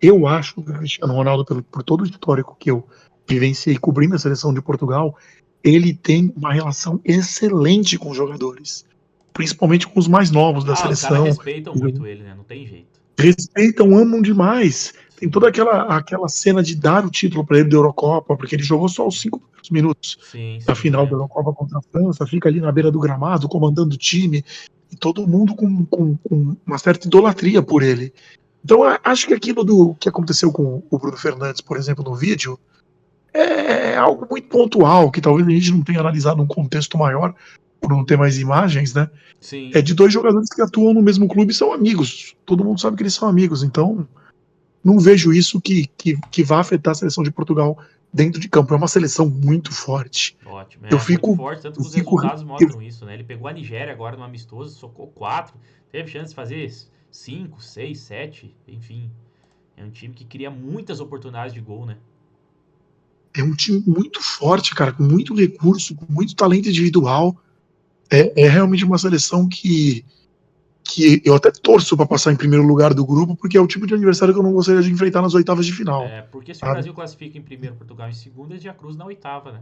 B: Eu acho que o Cristiano Ronaldo, por todo o histórico que eu vivenciei cobrindo a seleção de Portugal, ele tem uma relação excelente com os jogadores, principalmente com os mais novos da seleção.
A: Os caras respeitam muito ele, né? Não tem jeito.
B: Respeitam, amam demais. Tem toda aquela cena de dar o título para ele da Eurocopa, porque ele jogou só os 5 minutos na final da Eurocopa contra a França, fica ali na beira do gramado, comandando o time, e todo mundo com uma certa idolatria por ele. Então, acho que aquilo que aconteceu com o Bruno Fernandes, por exemplo, no vídeo, é algo muito pontual, que talvez a gente não tenha analisado num contexto maior, por não ter mais imagens, né?
A: Sim.
B: É de 2 jogadores que atuam no mesmo clube e são amigos. Todo mundo sabe que eles são amigos, então não vejo isso que vá afetar a seleção de Portugal dentro de campo. É uma seleção muito forte.
A: Ótimo,
B: muito
A: forte, tanto que os resultados mostram isso, né? Ele pegou a Nigéria agora no amistoso, socou 4, teve chance de fazer 5, 6, 7, enfim. É um time que cria muitas oportunidades de gol, né?
B: É um time muito forte, cara, com muito recurso, com muito talento individual. É realmente uma seleção que eu até torço para passar em primeiro lugar do grupo, porque é o tipo de adversário que eu não gostaria de enfrentar nas oitavas de final.
A: Porque se o Brasil classifica em primeiro, Portugal em segundo, eles já cruzam na oitava, né?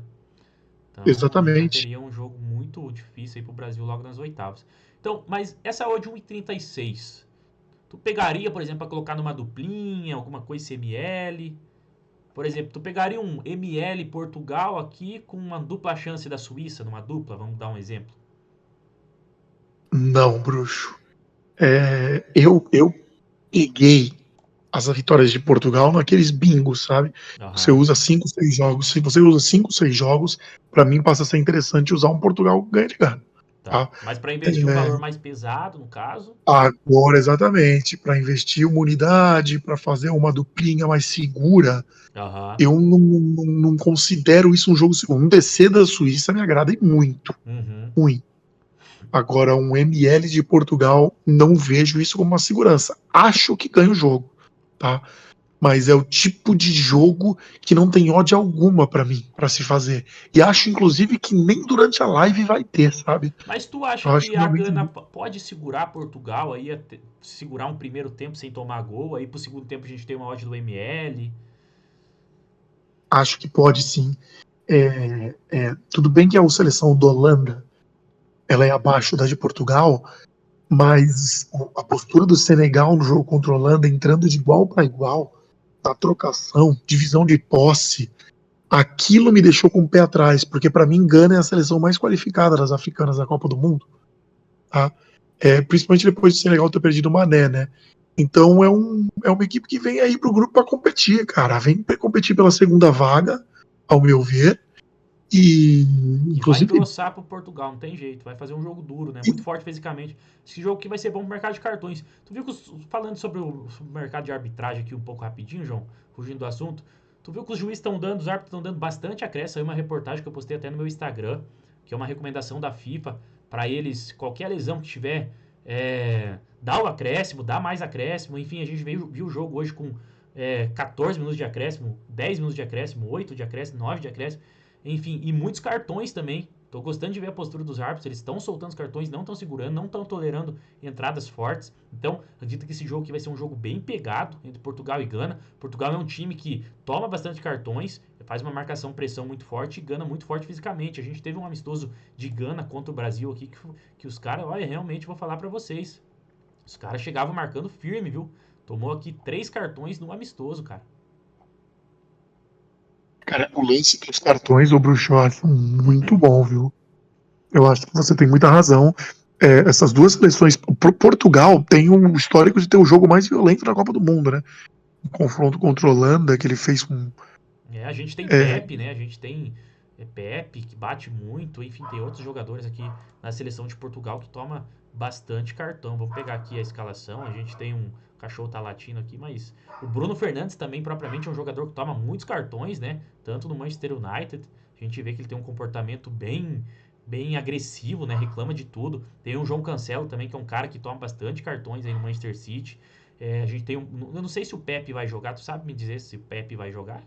A: Então,
B: exatamente.
A: Seria um jogo muito difícil aí pro Brasil logo nas oitavas. Então, mas essa odd 1,36, tu pegaria, por exemplo, para colocar numa duplinha, alguma coisa CML? Por exemplo, tu pegaria um ML Portugal aqui com uma dupla chance da Suíça, numa dupla, vamos dar um exemplo?
B: Não, bruxo. Eu peguei as vitórias de Portugal naqueles bingos, sabe? Você usa 5, 6 jogos. Se você usa 5, 6 jogos, pra mim passa a ser interessante usar um Portugal ganha de Gana. Tá?
A: Mas para investir um valor mais pesado, no caso?
B: Agora, exatamente. Para investir uma unidade, para fazer uma duplinha mais segura, eu não considero isso um jogo seguro. Um DC da Suíça me agrada muito. Muito. Agora, um ML de Portugal, não vejo isso como uma segurança. Acho que ganha o jogo, tá? Mas é o tipo de jogo que não tem odd alguma pra mim, pra se fazer. E acho, inclusive, que nem durante a live vai ter, sabe?
A: Mas tu acha que a Gana pode segurar Portugal aí, segurar um primeiro tempo sem tomar gol, aí pro segundo tempo a gente tem uma odd do ML?
B: Acho que pode, sim. Tudo bem que a seleção da Holanda ela é abaixo da de Portugal, mas a postura do Senegal no jogo contra a Holanda, entrando de igual para igual, na trocação, divisão de posse, aquilo me deixou com o pé atrás, porque para mim Gana é a seleção mais qualificada das africanas da Copa do Mundo, tá? Principalmente depois do Senegal ter perdido o Mané, né? Então é uma equipe que vem aí pro grupo para competir, cara, vem para competir pela segunda vaga, ao meu ver. E,
A: E vai
B: inclusive,
A: engrossar pro Portugal, não tem jeito. Vai fazer um jogo duro, né? Muito forte fisicamente. Esse jogo aqui vai ser bom pro mercado de cartões. Tu viu que, falando sobre o mercado de arbitragem aqui um pouco rapidinho, João, fugindo do assunto, tu viu que os juízes estão dando, os árbitros estão dando bastante acréscimo. Saiu uma reportagem que eu postei até no meu Instagram, que é uma recomendação da FIFA para eles, qualquer lesão que tiver, dá o acréscimo, dá mais acréscimo. Enfim, a gente viu o jogo hoje com 14 minutos de acréscimo, 10 minutos de acréscimo, 8 de acréscimo, 9 de acréscimo. Enfim, e muitos cartões também. Tô gostando de ver a postura dos árbitros. Eles estão soltando os cartões, não estão segurando, não estão tolerando entradas fortes. Então, acredito que esse jogo aqui vai ser um jogo bem pegado entre Portugal e Gana. Portugal é um time que toma bastante cartões, faz uma marcação, pressão muito forte e Gana muito forte fisicamente. A gente teve um amistoso de Gana contra o Brasil aqui que os caras, olha, realmente vou falar para vocês. Os caras chegavam marcando firme, viu? Tomou aqui 3 cartões no amistoso, cara.
B: cara, o lance dos cartões, o Bruxo, eu acho muito bom, viu? Eu acho que você tem muita razão. Essas duas seleções, Portugal tem um histórico de ter o jogo mais violento na Copa do Mundo, né? O confronto contra a Holanda, que ele fez com.
A: A gente tem
B: É,
A: Pepe, né? A gente tem Pepe, que bate muito. Enfim, tem outros jogadores aqui na seleção de Portugal que toma bastante cartão. Vamos pegar aqui a escalação. A gente tem um cachorro tá latindo aqui, mas o Bruno Fernandes também, propriamente, é um jogador que toma muitos cartões, né? Tanto no Manchester United. A gente vê que ele tem um comportamento bem agressivo, né? Reclama de tudo. Tem o João Cancelo também, que é um cara que toma bastante cartões aí no Manchester City. A gente tem um. Eu não sei se o Pepe vai jogar. Tu sabe me dizer se o Pepe vai jogar?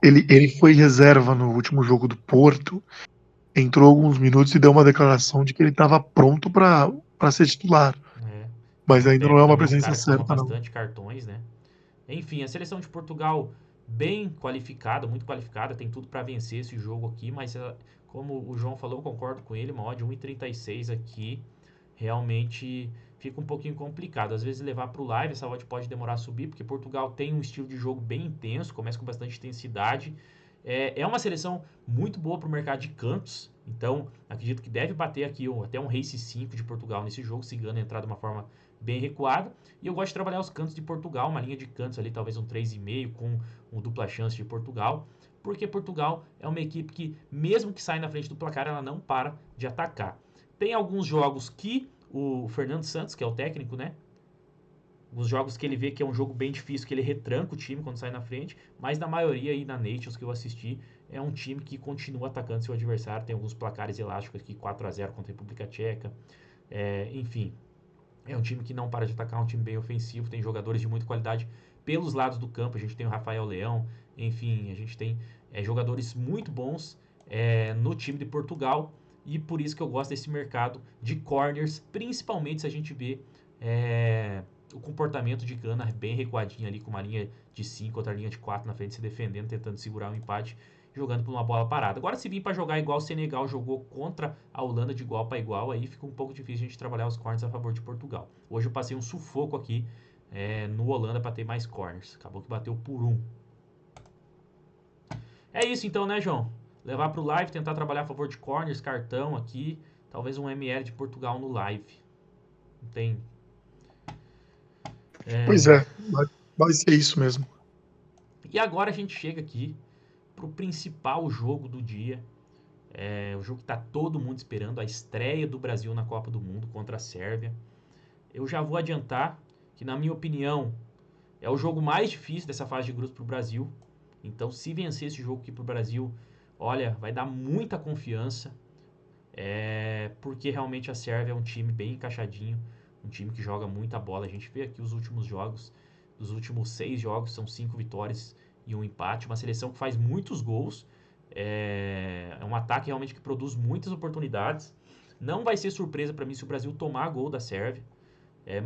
B: ele foi reserva no último jogo do Porto, entrou alguns minutos e deu uma declaração de que ele estava pronto para ser titular.
A: É.
B: Mas
A: Então o
B: ainda não é
A: Pepe
B: uma
A: também é um
B: presença
A: cara que toma
B: certa, não.
A: bastante cartões, né? Enfim, a seleção de Portugal bem qualificada, muito qualificada, tem tudo para vencer esse jogo aqui, mas como o João falou, eu concordo com ele, uma odd 1,36 aqui realmente fica um pouquinho complicado. Às vezes levar para o live, essa odd pode demorar a subir, porque Portugal tem um estilo de jogo bem intenso, começa com bastante intensidade. É uma seleção muito boa para o mercado de cantos, então acredito que deve bater aqui até um Race 5 de Portugal nesse jogo, se Gana entrar de uma forma bem recuada. E eu gosto de trabalhar os cantos de Portugal, uma linha de cantos ali, talvez um 3,5 com um dupla chance de Portugal, porque Portugal é uma equipe que, mesmo que saia na frente do placar, ela não para de atacar. Tem alguns jogos que o Fernando Santos, que é o técnico, né? Os jogos que ele vê que é um jogo bem difícil, que ele retranca o time quando sai na frente, mas na maioria aí na Nations que eu assisti, é um time que continua atacando seu adversário. Tem alguns placares elásticos aqui, 4-0 contra a República Tcheca. Enfim, é um time que não para de atacar, um time bem ofensivo, tem jogadores de muita qualidade pelos lados do campo. A gente tem o Rafael Leão, enfim, a gente tem jogadores muito bons no time de Portugal. E por isso que eu gosto desse mercado de corners, principalmente se a gente vê o comportamento de Gana bem recuadinho ali, com uma linha de 5, outra linha de 4 na frente, se defendendo, tentando segurar um empate, jogando por uma bola parada. Agora, se vir para jogar igual o Senegal jogou contra a Holanda de igual para igual, aí fica um pouco difícil a gente trabalhar os corners a favor de Portugal. Hoje eu passei um sufoco aqui no Holanda para ter mais corners. Acabou que bateu por um. É isso então, né, João? Levar para o live, tentar trabalhar a favor de corners, cartão aqui, talvez um ML de Portugal no live. Não tem.
B: Pois
A: É...
B: é, vai ser isso mesmo.
A: E agora a gente chega aqui pro principal jogo do dia. O jogo que tá todo mundo esperando, a estreia do Brasil na Copa do Mundo contra a Sérvia. Eu já vou adiantar que, na minha opinião, é o jogo mais difícil dessa fase de grupos para o Brasil. Então, se vencer esse jogo aqui para o Brasil, olha, vai dar muita confiança. Porque realmente a Sérvia é um time bem encaixadinho, um time que joga muita bola. A gente vê aqui os últimos jogos, dos últimos 6 jogos, são 5 vitórias e um empate. Uma seleção que faz muitos gols. É um ataque realmente que produz muitas oportunidades. Não vai ser surpresa para mim se o Brasil tomar gol da Sérvia.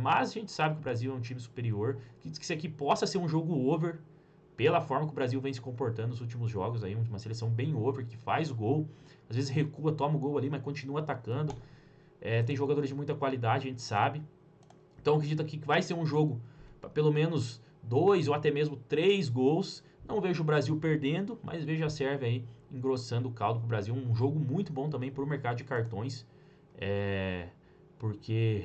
A: Mas a gente sabe que o Brasil é um time superior. Que isso aqui possa ser um jogo over, pela forma que o Brasil vem se comportando nos últimos jogos. Aí, uma seleção bem over, que faz o gol. Às vezes recua, toma o gol ali, mas continua atacando. Tem jogadores de muita qualidade, a gente sabe. Então acredito aqui que vai ser um jogo para pelo menos 2 ou até mesmo 3 gols. Não vejo o Brasil perdendo, mas vejo a Sérvia aí engrossando o caldo para o Brasil. Um jogo muito bom também para o mercado de cartões. Porque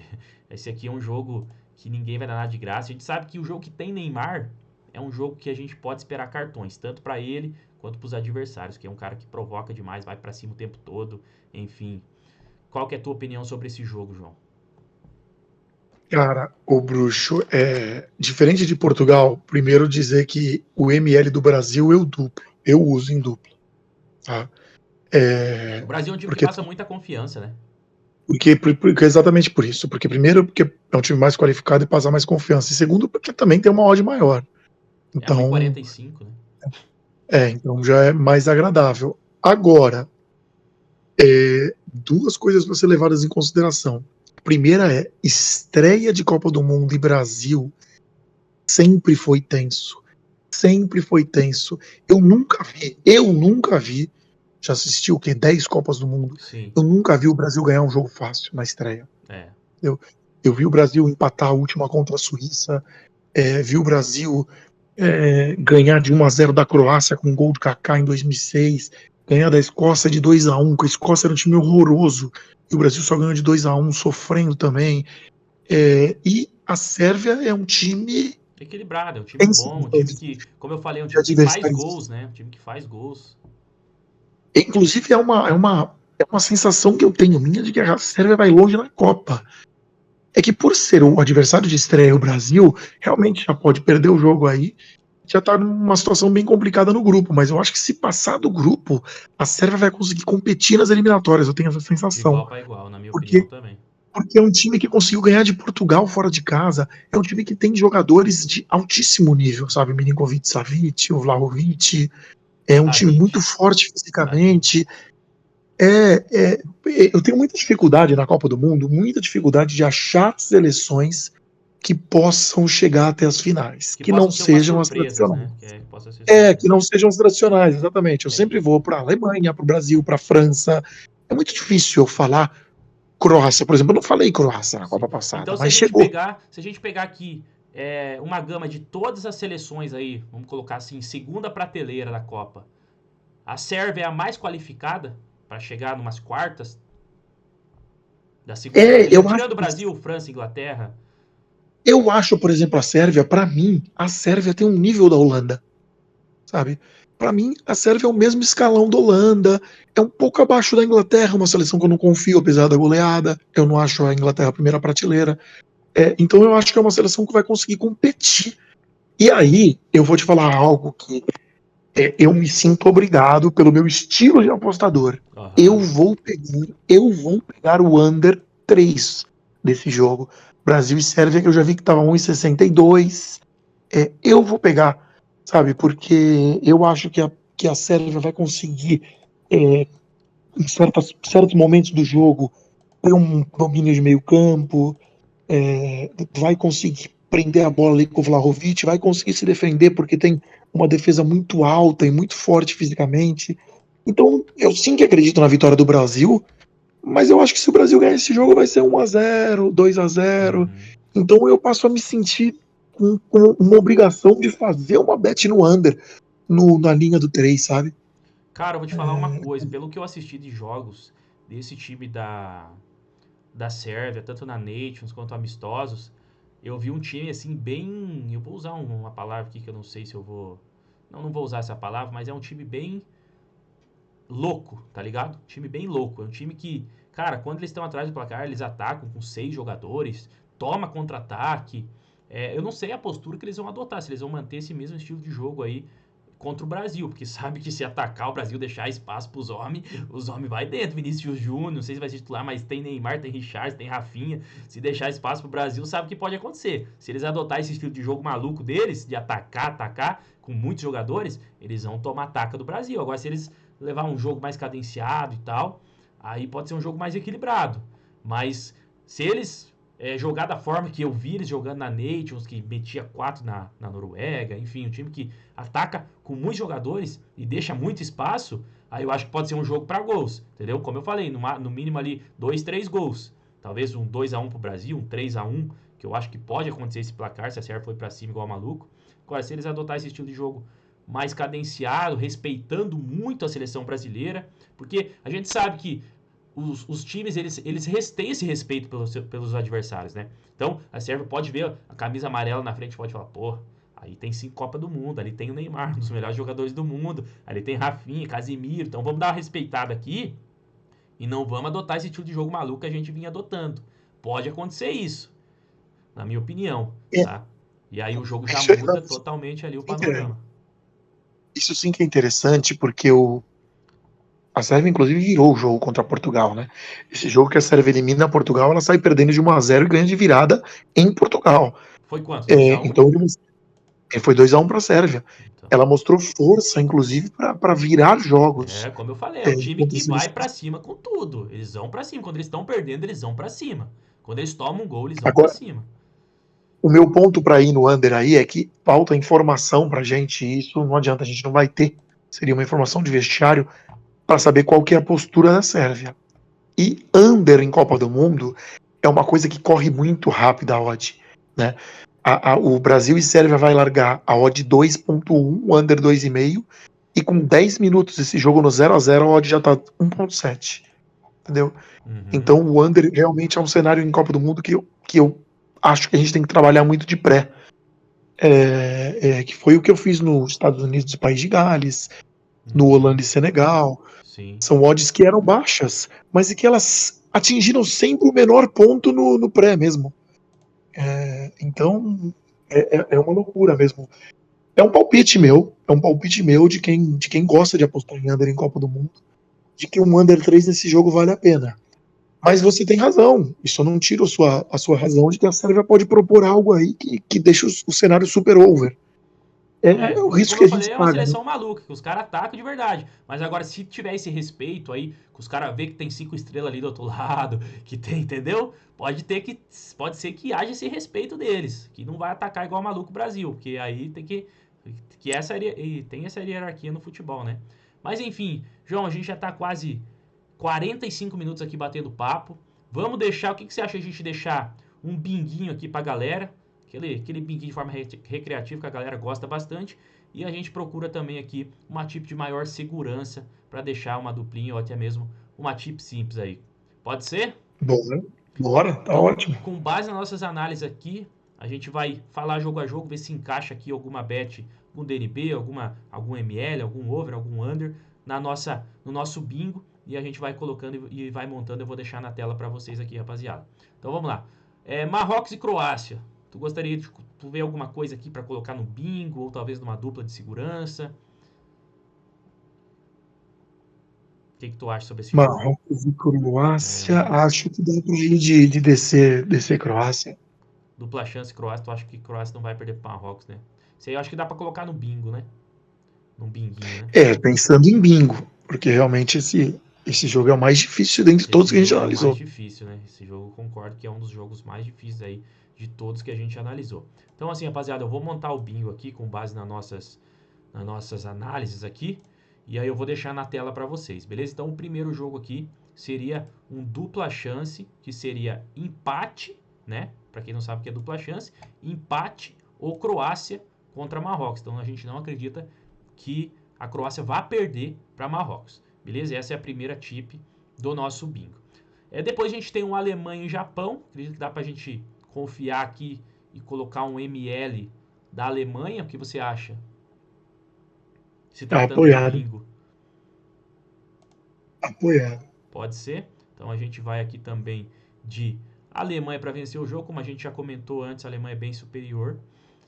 A: esse aqui é um jogo que ninguém vai dar nada de graça. A gente sabe que o jogo que tem Neymar é um jogo que a gente pode esperar cartões, tanto para ele quanto pros adversários, que é um cara que provoca demais, vai pra cima o tempo todo, enfim. Qual que é a tua opinião sobre esse jogo, João?
B: Cara, o Bruxo é diferente de Portugal. Primeiro dizer que o ML do Brasil eu uso em duplo, tá?
A: O
B: É,
A: Brasil é um time que
B: porque,
A: passa muita confiança, né?
B: porque exatamente por isso. Porque primeiro, porque é um time mais qualificado e passa mais confiança. E segundo, porque também tem uma odd maior.
A: É um
B: Então,
A: 1,45, né?
B: então já é mais agradável. Agora, duas coisas para ser levadas em consideração. A primeira é estreia de Copa do Mundo e Brasil sempre foi tenso. Sempre foi tenso. Eu nunca vi, já assisti o quê? 10 Copas do Mundo.
A: Sim,
B: Eu nunca vi o Brasil ganhar um jogo fácil na estreia.
A: é.
B: Eu, eu vi o Brasil empatar a última contra a Suíça, vi o Brasil ganhar de 1-0 da Croácia com um gol do Kaká em 2006, ganhar da Escócia de 2-1, que a Escócia era um time horroroso, e o Brasil só ganhou de 2-1, sofrendo também. E a Sérvia é um time
A: Equilibrado, é um time
B: em
A: bom, um time
B: situações
A: que, como eu falei, é um
B: de
A: time que faz
B: adversários.
A: gols, né? Um time que faz gols.
B: Inclusive, é uma sensação que eu tenho minha de que a Sérvia vai longe na Copa. É que por ser o adversário de estreia o Brasil, realmente já pode perder o jogo aí, já tá numa situação bem complicada no grupo, mas eu acho que se passar do grupo, a Sérvia vai conseguir competir nas eliminatórias, eu tenho essa
A: De
B: sensação.
A: igual para igual, na minha opinião
B: Porque,
A: também.
B: porque é um time que conseguiu ganhar de Portugal fora de casa, é um time que tem jogadores de altíssimo nível, sabe? Milinkovic, Savic, o Vlahovic, é um time muito
A: Tadic,
B: forte
A: Tadic.
B: fisicamente. Eu tenho muita dificuldade na Copa do Mundo, muita dificuldade de achar seleções que possam chegar até as finais,
A: Que
B: que não
A: possam ser umas
B: sejam as
A: surpresas,
B: tradicionais.
A: né? Que possa ser
B: Que
A: surpresa.
B: não sejam as tradicionais, exatamente. Eu
A: É,
B: sempre vou para a Alemanha, para o Brasil, para a França. É muito difícil eu falar Croácia, por exemplo. Eu não falei Croácia na
A: sim.
B: Copa passada,
A: Então,
B: mas chegou.
A: se a gente pegar aqui uma gama de todas as seleções aí, vamos colocar assim, segunda prateleira da Copa, a Sérvia é a mais qualificada para chegar numas quartas da segunda prateleira,
B: Eu acho,
A: tirando Brasil, França, Inglaterra.
B: eu acho, por exemplo, a Sérvia, para mim, a Sérvia tem um nível da Holanda, sabe? Para mim, a Sérvia é o mesmo escalão da Holanda, é um pouco abaixo da Inglaterra, uma seleção que eu não confio, apesar da goleada. Eu não acho a Inglaterra a primeira prateleira. Então eu acho que é uma seleção que vai conseguir competir. E aí, eu vou te falar algo que eu me sinto obrigado pelo meu estilo de apostador. Eu
A: Aham.
B: vou pegar, eu vou pegar o under 3 desse jogo. Brasil e Sérvia, que eu já vi que estava 1,62. Eu vou pegar, sabe? Porque eu acho que a Sérvia vai conseguir, em certos momentos do jogo, ter um domínio de meio campo, vai conseguir prender a bola ali com o Vlahovic, vai conseguir se defender porque tem uma defesa muito alta e muito forte fisicamente. Então, eu sim que acredito na vitória do Brasil, mas eu acho que se o Brasil ganhar esse jogo vai ser 1-0, 2-0.
A: Uhum.
B: Então eu passo a me sentir com uma obrigação de fazer uma bet no under, na linha do 3, sabe?
A: Cara, eu vou te falar uma coisa. Pelo que eu assisti de jogos desse time da Sérvia, tanto na Nations quanto amistosos, eu vi um time assim bem. Eu vou usar uma palavra aqui que eu não sei se eu vou. Não, não vou usar essa palavra, mas é um time bem louco, tá ligado? Time bem louco. É um time que, cara, quando eles estão atrás do placar, eles atacam com 6 jogadores, toma contra-ataque. Eu não sei a postura que eles vão adotar, se eles vão manter esse mesmo estilo de jogo aí contra o Brasil, porque sabe que se atacar o Brasil, deixar espaço pros homens, os homens vai dentro. Vinícius Júnior, não sei se vai ser titular, mas tem Neymar, tem Richard, tem Rafinha. Se deixar espaço pro Brasil, sabe o que pode acontecer. Se eles adotar esse estilo de jogo maluco deles, de atacar, com muitos jogadores, eles vão tomar ataca do Brasil. Agora, se eles levar um jogo mais cadenciado e tal, aí pode ser um jogo mais equilibrado. Mas se eles jogar da forma que eu vi eles jogando na Nations, que metia 4 na Noruega, enfim, um time que ataca com muitos jogadores e deixa muito espaço, aí eu acho que pode ser um jogo para gols, entendeu? Como eu falei, no mínimo ali 2, 3 gols. Talvez um 2-1 pro Brasil, um 3-1, que eu acho que pode acontecer esse placar, se a Sérvia foi para cima igual maluco. Agora, se eles adotarem esse estilo de jogo mais cadenciado, respeitando muito a seleção brasileira, porque a gente sabe que os times eles têm esse respeito pelos adversários, né? Então a Sérvia pode ver a camisa amarela na frente e pode falar, pô, Aí tem 5 Copa do Mundo, ali tem o Neymar, um dos melhores jogadores do mundo, ali tem Rafinha, Casemiro, então vamos dar uma respeitada aqui e não vamos adotar esse estilo de jogo maluco que a gente vinha adotando. Pode acontecer isso, na minha opinião,
B: É,
A: tá? E aí o jogo já
B: isso,
A: muda totalmente ali o panorama.
B: isso sim que é interessante, porque a Sérvia, inclusive, virou o jogo contra Portugal, né? Esse jogo que a Sérvia elimina Portugal, ela sai perdendo de 1-0 e ganha de virada em Portugal.
A: Foi quanto? 2-1?
B: Então, foi 2-1 para a Sérvia.
A: Então,
B: Ela mostrou força, inclusive, para virar jogos
A: como eu falei, é o time
B: contra
A: que
B: as
A: vai pra
B: seleções.
A: cima com tudo. Eles vão pra cima. Quando eles estão perdendo, eles vão pra cima. Quando eles tomam um gol, eles vão pra
B: Agora,
A: cima.
B: o meu ponto para ir no under aí é que falta informação para gente, e isso não adianta, a gente não vai ter. Seria uma informação de vestiário para saber qual que é a postura da Sérvia. E under em Copa do Mundo é uma coisa que corre muito rápido a odd, né? O Brasil e Sérvia vai largar a odd 2.1, o under 2,5, e com 10 minutos esse jogo no 0-0 a odd já tá 1.7, entendeu?
A: Uhum.
B: Então o under realmente é um cenário em Copa do Mundo que eu acho que a gente tem que trabalhar muito de pré. Que foi o que eu fiz nos Estados Unidos e País de Gales, no Holanda e Senegal.
A: Sim.
B: São odds que eram baixas, mas que elas atingiram sempre o menor ponto no pré mesmo. Então é uma loucura mesmo. É um palpite meu de quem gosta de apostar em under em Copa do Mundo, de que um under 3 nesse jogo vale a pena. Mas você tem razão, isso não tira a sua razão de que a Sérvia pode propor algo aí que deixa o cenário super over. É o risco
A: Como
B: que
A: eu
B: a
A: falei,
B: gente
A: é uma
B: paga, né?
A: seleção maluca, que os caras atacam de verdade. Mas agora, se tiver esse respeito aí, que os caras vê que tem 5 estrelas ali do outro lado, que tem, entendeu? Pode ser que haja esse respeito deles, que não vai atacar igual maluco o Brasil, porque aí tem que tem essa hierarquia no futebol, né? Mas enfim, João, a gente já tá quase 45 minutos aqui batendo papo. Vamos deixar, o que você acha de a gente deixar um binguinho aqui pra galera? Aquele binguinho de forma recreativa que a galera gosta bastante. E a gente procura também aqui uma tip de maior segurança para deixar uma duplinha ou até mesmo uma tip simples aí. Pode ser?
B: Bora, bora, tá
A: Então,
B: ótimo.
A: com base nas nossas análises aqui, a gente vai falar jogo a jogo, ver se encaixa aqui alguma bet, algum DNB, algum ML, algum over, algum under no nosso bingo e a gente vai colocando e vai montando. Eu vou deixar na tela para vocês aqui, rapaziada. Então vamos lá. Marrocos e Croácia. Tu gostaria de ver alguma coisa aqui para colocar no bingo ou talvez numa dupla de segurança? O que tu acha sobre esse jogo?
B: Marrocos e Croácia, acho que dá pra ir de descer Croácia.
A: Dupla chance Croácia, tu acha que Croácia não vai perder para Marrocos, né? Isso aí eu acho que dá para colocar no bingo, né? Num binguinho, né?
B: Pensando em bingo, porque realmente esse jogo é o mais difícil dentre todos
A: Esse
B: que a gente
A: jogo é o mais
B: analisou.
A: difícil, né? Esse jogo eu concordo que é um dos jogos mais difíceis aí de todos que a gente analisou. Então, assim, rapaziada, eu vou montar o bingo aqui com base nas nossas análises aqui. E aí eu vou deixar na tela para vocês, beleza? Então, o primeiro jogo aqui seria um dupla chance, que seria empate, né? Para quem não sabe o que é dupla chance, empate ou Croácia contra Marrocos. Então, a gente não acredita que a Croácia vá perder para Marrocos, beleza? Essa é a primeira tip do nosso bingo. Depois a gente tem um Alemanha e Japão. Acredito que dá pra gente confiar aqui e colocar um ML da Alemanha. O que você acha? Se tratando de
B: Apoiado,
A: bingo,
B: apoiado.
A: pode ser. Então a gente vai aqui também de Alemanha para vencer o jogo. Como a gente já comentou antes, a Alemanha é bem superior.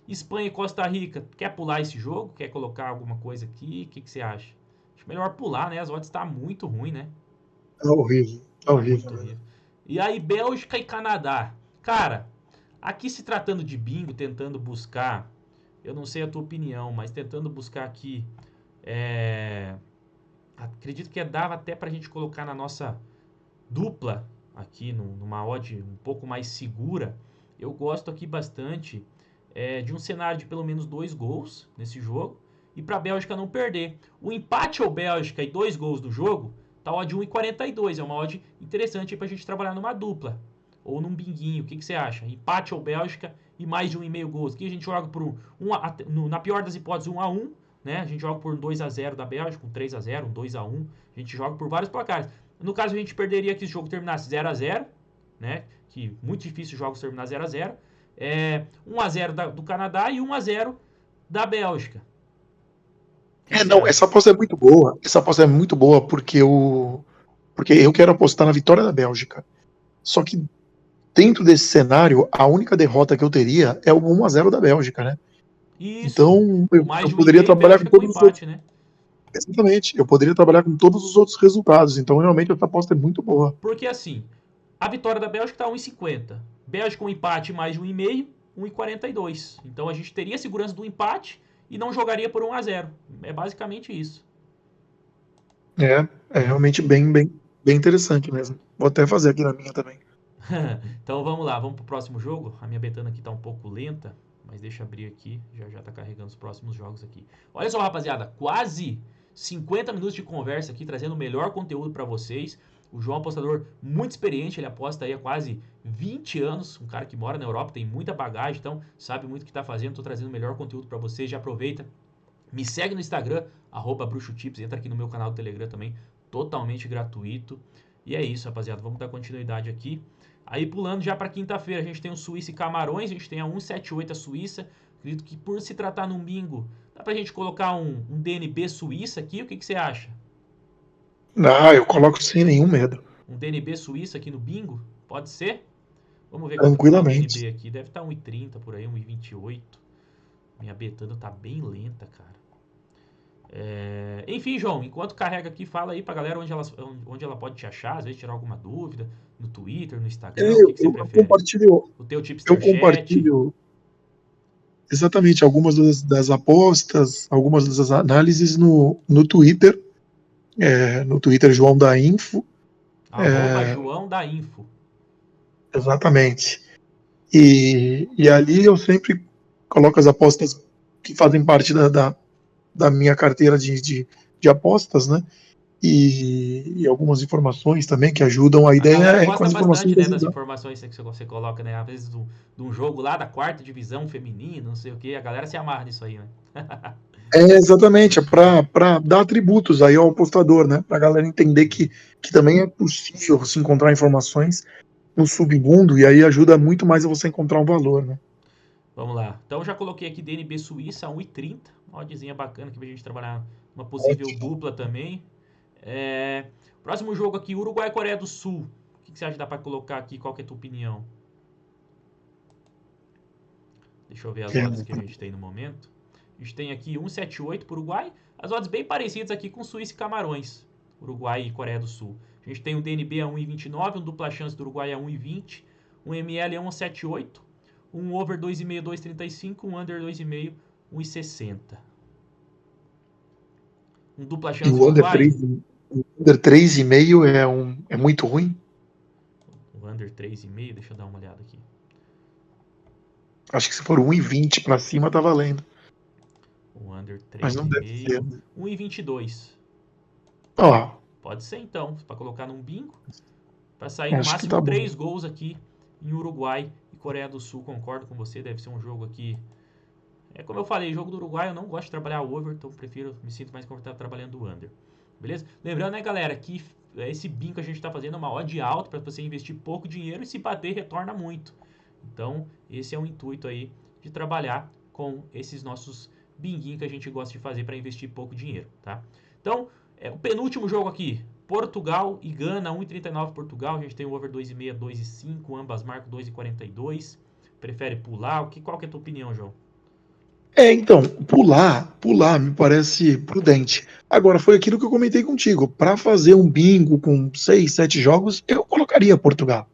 A: Espanha e Costa Rica. Quer pular esse jogo? Quer colocar alguma coisa aqui? O que você acha? Acho melhor pular, né? As odds tá muito ruim, né?
B: Tá horrível, tá horrível
A: Muito
B: mesmo.
A: horrível. E aí, Bélgica e Canadá. Cara, aqui se tratando de bingo, tentando buscar, eu não sei a tua opinião, mas tentando buscar aqui, acredito que dava até pra gente colocar na nossa dupla, aqui numa odd um pouco mais segura. Eu gosto aqui bastante de um cenário de pelo menos 2 gols nesse jogo e para a Bélgica não perder. O empate ou Bélgica e 2 gols do jogo tá odd 1,42. É uma odd interessante para a gente trabalhar numa dupla ou num binguinho. O que você acha? Empate ou Bélgica e mais de 1,5 gols. Aqui a gente joga por na pior das hipóteses 1-1, né? A gente joga por 2-0 da Bélgica, um 3-0, um 2-1. A gente joga por vários placares. No caso, a gente perderia que o jogo terminasse 0-0, né? Que muito difícil os jogos terminar 0-0. 1-0 do Canadá e 1-0 da Bélgica.
B: Não, essa aposta é muito boa. Essa aposta é muito boa porque eu quero apostar na vitória da Bélgica. Só que dentro desse cenário, a única derrota que eu teria é o 1-0 da Bélgica, né?
A: Isso.
B: Então,
A: Com
B: eu,
A: mais
B: eu
A: de um e
B: poderia
A: meio,
B: trabalhar com
A: Bélgica com
B: todos os outros.
A: empate, né?
B: Exatamente. Eu poderia trabalhar com todos os outros resultados. Então, realmente, essa aposta é muito boa.
A: Porque assim, a vitória da Bélgica tá 1,50. Bélgica com empate mais de 1,5, 1,42. Então a gente teria a segurança do empate e não jogaria por 1-0. É basicamente isso.
B: É realmente bem interessante mesmo. Vou até fazer aqui na minha também.
A: Então vamos lá, vamos pro próximo jogo. A minha betana aqui tá um pouco lenta, mas deixa eu abrir aqui, já tá carregando os próximos jogos aqui. Olha só, rapaziada, quase 50 minutos de conversa aqui, trazendo o melhor conteúdo para vocês. O João é um apostador muito experiente, ele aposta aí há quase 20 anos, um cara que mora na Europa, tem muita bagagem, então sabe muito o que tá fazendo. Tô trazendo o melhor conteúdo para vocês, já aproveita. Me segue no Instagram, @bruxotips, entra aqui no meu canal do Telegram também, totalmente gratuito. E é isso, rapaziada, vamos dar continuidade aqui. Aí pulando já para quinta-feira, a gente tem o Suíça e Camarões, a gente tem a 178 a Suíça. Acredito que por se tratar num bingo, dá pra gente colocar um DNB Suíça aqui, o que você acha?
B: Eu coloco sem nenhum medo.
A: Um DNB Suíça aqui no bingo? Pode ser? Vamos ver quanto que tá o
B: Tranquilamente.
A: DNB aqui, deve estar 1,30 por aí, 1,28. Minha betanda tá bem lenta, cara. Enfim, João, enquanto carrega aqui, fala aí pra galera onde ela pode te achar, às vezes tirar alguma dúvida, no Twitter, no Instagram, o que você
B: Eu
A: prefere?
B: compartilho,
A: O teu
B: eu
A: tipster chat?
B: compartilho exatamente algumas das apostas, algumas das análises no Twitter. No Twitter, João da Info.
A: João da Info.
B: Exatamente. E ali eu sempre coloco as apostas que fazem parte da minha carteira de apostas, né? E algumas informações também que ajudam. A
A: A
B: ideia
A: galera
B: é com
A: gosta
B: as informações
A: bastante, né, das
B: ajudar.
A: informações que você coloca, né? Às vezes de um jogo lá da quarta divisão feminina, não sei o que, a galera se amarra nisso aí, né?
B: Exatamente, é para dar atributos aí ao apostador, né? Para a galera entender que também é possível você encontrar informações no submundo e aí ajuda muito mais a você encontrar um valor, né?
A: Vamos lá. Então já coloquei aqui DNB Suíça a 1,30. Uma oddzinha bacana aqui pra gente trabalhar uma possível
B: Ótimo.
A: dupla também. Próximo jogo aqui, Uruguai e Coreia do Sul. O que você acha que dá pra colocar aqui? Qual que é a tua opinião? Deixa eu ver as odds que a gente tem no momento. A gente tem aqui 1,78 para o Uruguai. As odds bem parecidas aqui com Suíça e Camarões. Uruguai e Coreia do Sul. A gente tem um DNB a 1,29, um dupla chance do Uruguai a 1,20, um ML a 1,78, um over 2,5, 2,35, um under 2,5, 1,60. Um dupla
B: E
A: chance
B: o
A: do
B: under
A: Uruguai.
B: 3, o under 3,5 é muito ruim.
A: O under 3,5, deixa eu dar uma olhada aqui.
B: Acho que se for 1,20 para cima tá valendo.
A: O under
B: Mas não deve ser.
A: 3,5, 1,22.
B: Ó,
A: Pode ser então, para colocar num bingo. Para sair no
B: acho que
A: máximo
B: tá bom.
A: 3 gols aqui em Uruguai e Coreia do Sul. Concordo com você, deve ser um jogo aqui. Como eu falei, jogo do Uruguai eu não gosto de trabalhar over, então prefiro, me sinto mais confortável trabalhando o under. Beleza? Lembrando, né, galera, que esse bingo que a gente está fazendo é uma odd alta para você investir pouco dinheiro e se bater retorna muito. Então, esse é o intuito aí de trabalhar com esses nossos binguinhos que a gente gosta de fazer para investir pouco dinheiro, tá? Então, o penúltimo jogo aqui, Portugal e Gana, 1,39 Portugal, a gente tem o over 2,5, 2,5, ambas marcam 2,42. Prefere pular? Qual que é a tua opinião, João?
B: Então, pular me parece prudente. Agora, foi aquilo que eu comentei contigo. Para fazer um bingo com 6, 7 jogos, eu colocaria Portugal,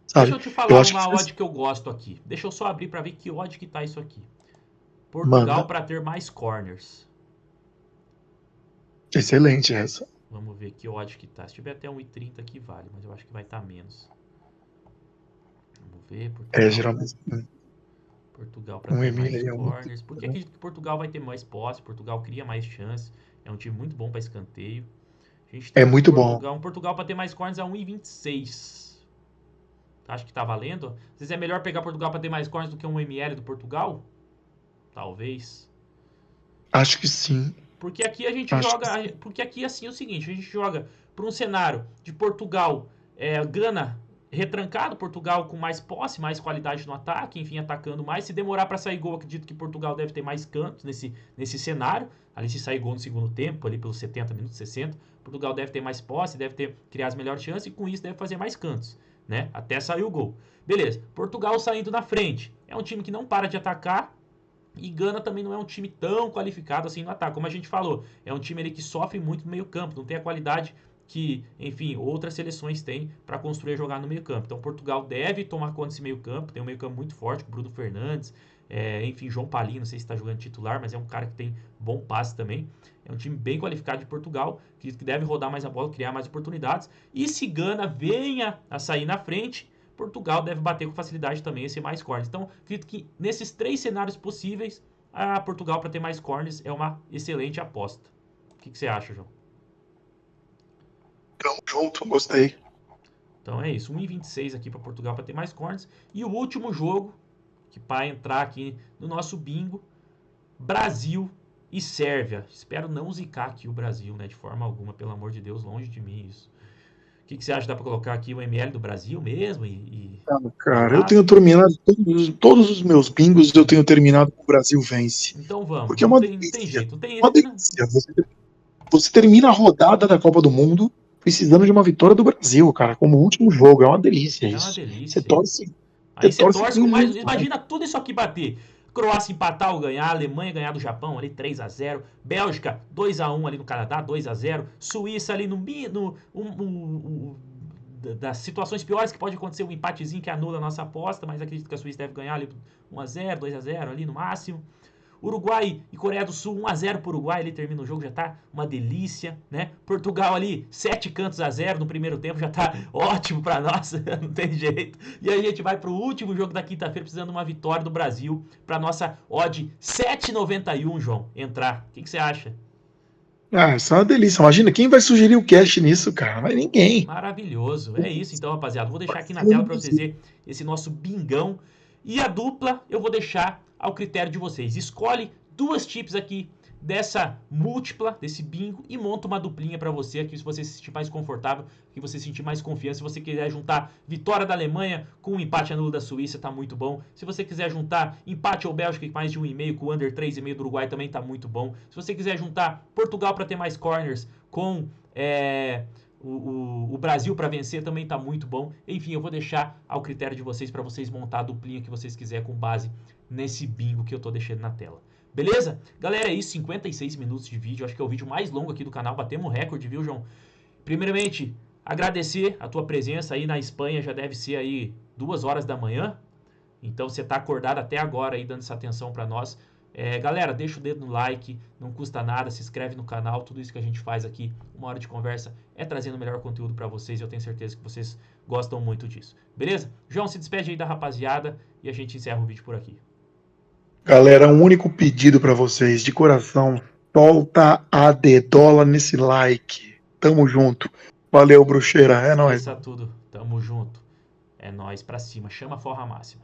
A: Deixa
B: sabe?
A: eu te
B: Eu
A: falar
B: acho que
A: uma
B: vocês
A: odd que eu gosto aqui. Deixa eu só abrir para ver que odd que tá isso aqui. Portugal
B: manda.
A: para ter mais corners.
B: Excelente essa.
A: Vamos ver que odd que tá. Se tiver até 1,30 aqui vale, mas eu acho que vai estar menos. Vamos ver,
B: Geralmente
A: Portugal para
B: um
A: ter mais
B: Emília é um.
A: corners. Porque aqui Portugal vai ter mais posse, Portugal cria mais chances. É um time muito bom para escanteio. A gente
B: É
A: tem aqui
B: muito bom.
A: Portugal para ter mais corners a 1,26. Acho que tá valendo. Às vezes é melhor pegar Portugal para ter mais corners do que um ML do Portugal? Talvez.
B: Acho que sim.
A: Porque aqui a gente
B: Acho que
A: joga.
B: sim.
A: Porque aqui assim é o seguinte: a gente joga para um cenário de Portugal, Gana. retrancado, Portugal com mais posse, mais qualidade no ataque, enfim, atacando mais. Se demorar para sair gol, acredito que Portugal deve ter mais cantos nesse cenário. Ali se sair gol no segundo tempo, ali pelos 70 minutos, 60, Portugal deve ter mais posse, deve criar as melhores chances e com isso deve fazer mais cantos, né? Até sair o gol. Beleza, Portugal saindo na frente. É um time que não para de atacar, e Gana também não é um time tão qualificado assim no ataque. Como a gente falou, é um time ali que sofre muito no meio campo, não tem a qualidade que, enfim, outras seleções têm para construir e jogar no meio campo. Então Portugal deve tomar conta desse meio campo, tem um meio campo muito forte, com Bruno Fernandes, enfim, João Palinho, não sei se está jogando titular, mas é um cara que tem bom passe também. É um time bem qualificado de Portugal, que deve rodar mais a bola, criar mais oportunidades. E se Gana venha a sair na frente, Portugal deve bater com facilidade também e ser mais corners. Então, acredito que nesses 3 cenários possíveis, a Portugal para ter mais corners é uma excelente aposta. O que você acha, João?
B: Tamo junto, gostei.
A: Então é isso, 1,26 aqui para Portugal para ter mais corners. E o último jogo, que para entrar aqui no nosso bingo, Brasil e Sérvia. Espero não zicar aqui o Brasil, né, de forma alguma, pelo amor de Deus, longe de mim isso. O que você acha? Dá para colocar aqui o ML do Brasil mesmo?
B: Cara, eu tenho terminado todos os meus bingos, eu tenho terminado com o Brasil vence.
A: Então vamos,
B: Porque é
A: não
B: uma
A: tem
B: delícia.
A: jeito. Não tem,
B: Uma delícia. Você termina a rodada da Copa do Mundo precisando de uma vitória do Brasil, cara, como último jogo. É uma delícia
A: é uma
B: isso.
A: delícia.
B: Você torce.
A: Aí você torce com mais.
B: muito.
A: Imagina tudo isso aqui bater. Croácia empatar ou ganhar, Alemanha ganhar do Japão ali 3-0, Bélgica 2-1 ali no Canadá, 2-0, Suíça ali das situações piores que pode acontecer um empatezinho que anula a nossa aposta, mas acredito que a Suíça deve ganhar ali 1-0, 2-0 ali no máximo. Uruguai e Coreia do Sul 1-0 pro Uruguai, ele termina o jogo, já tá uma delícia, né? Portugal ali 7 cantos a 0 no primeiro tempo, já tá ótimo pra nós, não tem jeito. E aí a gente vai pro último jogo da quinta-feira, precisando de uma vitória do Brasil pra nossa odd 7,91, João, entrar. O que você acha?
B: Ah, isso é uma delícia. Imagina, quem vai sugerir o cash nisso, cara? Mas ninguém.
A: Maravilhoso. É isso então, rapaziada. Vou deixar aqui na tela para vocês verem esse nosso bingão. E a dupla eu vou deixar ao critério de vocês. Escolhe 2 chips aqui dessa múltipla, desse bingo, e monta uma duplinha para você aqui, se você se sentir mais confortável, que você sentir mais confiança. Se você quiser juntar vitória da Alemanha com um empate nulo da Suíça, tá muito bom. Se você quiser juntar empate ou Bélgica com mais de 1,5 com o under 3,5 do Uruguai, também tá muito bom. Se você quiser juntar Portugal para ter mais corners com o Brasil para vencer, também tá muito bom. Enfim, eu vou deixar ao critério de vocês para vocês montar a duplinha que vocês quiserem com base nesse bingo que eu tô deixando na tela. Beleza? Galera, é isso, 56 minutos de vídeo, acho que é o vídeo mais longo aqui do canal, batemos um recorde, viu, João? Primeiramente, agradecer a tua presença aí na Espanha, já deve ser aí 2 horas da manhã, então você tá acordado até agora aí, dando essa atenção para nós. Galera, deixa o dedo no like, não custa nada, se inscreve no canal, tudo isso que a gente faz aqui, 1 hora de conversa, é trazendo o melhor conteúdo para vocês, e eu tenho certeza que vocês gostam muito disso. Beleza? João, se despede aí da rapaziada e a gente encerra o vídeo por aqui.
B: Galera, um único pedido pra vocês, de coração, solta a dedola nesse like. Tamo junto. Valeu, bruxeira. É nóis.
A: Esqueça tudo, tamo junto. É nóis pra cima, chama a forra máxima.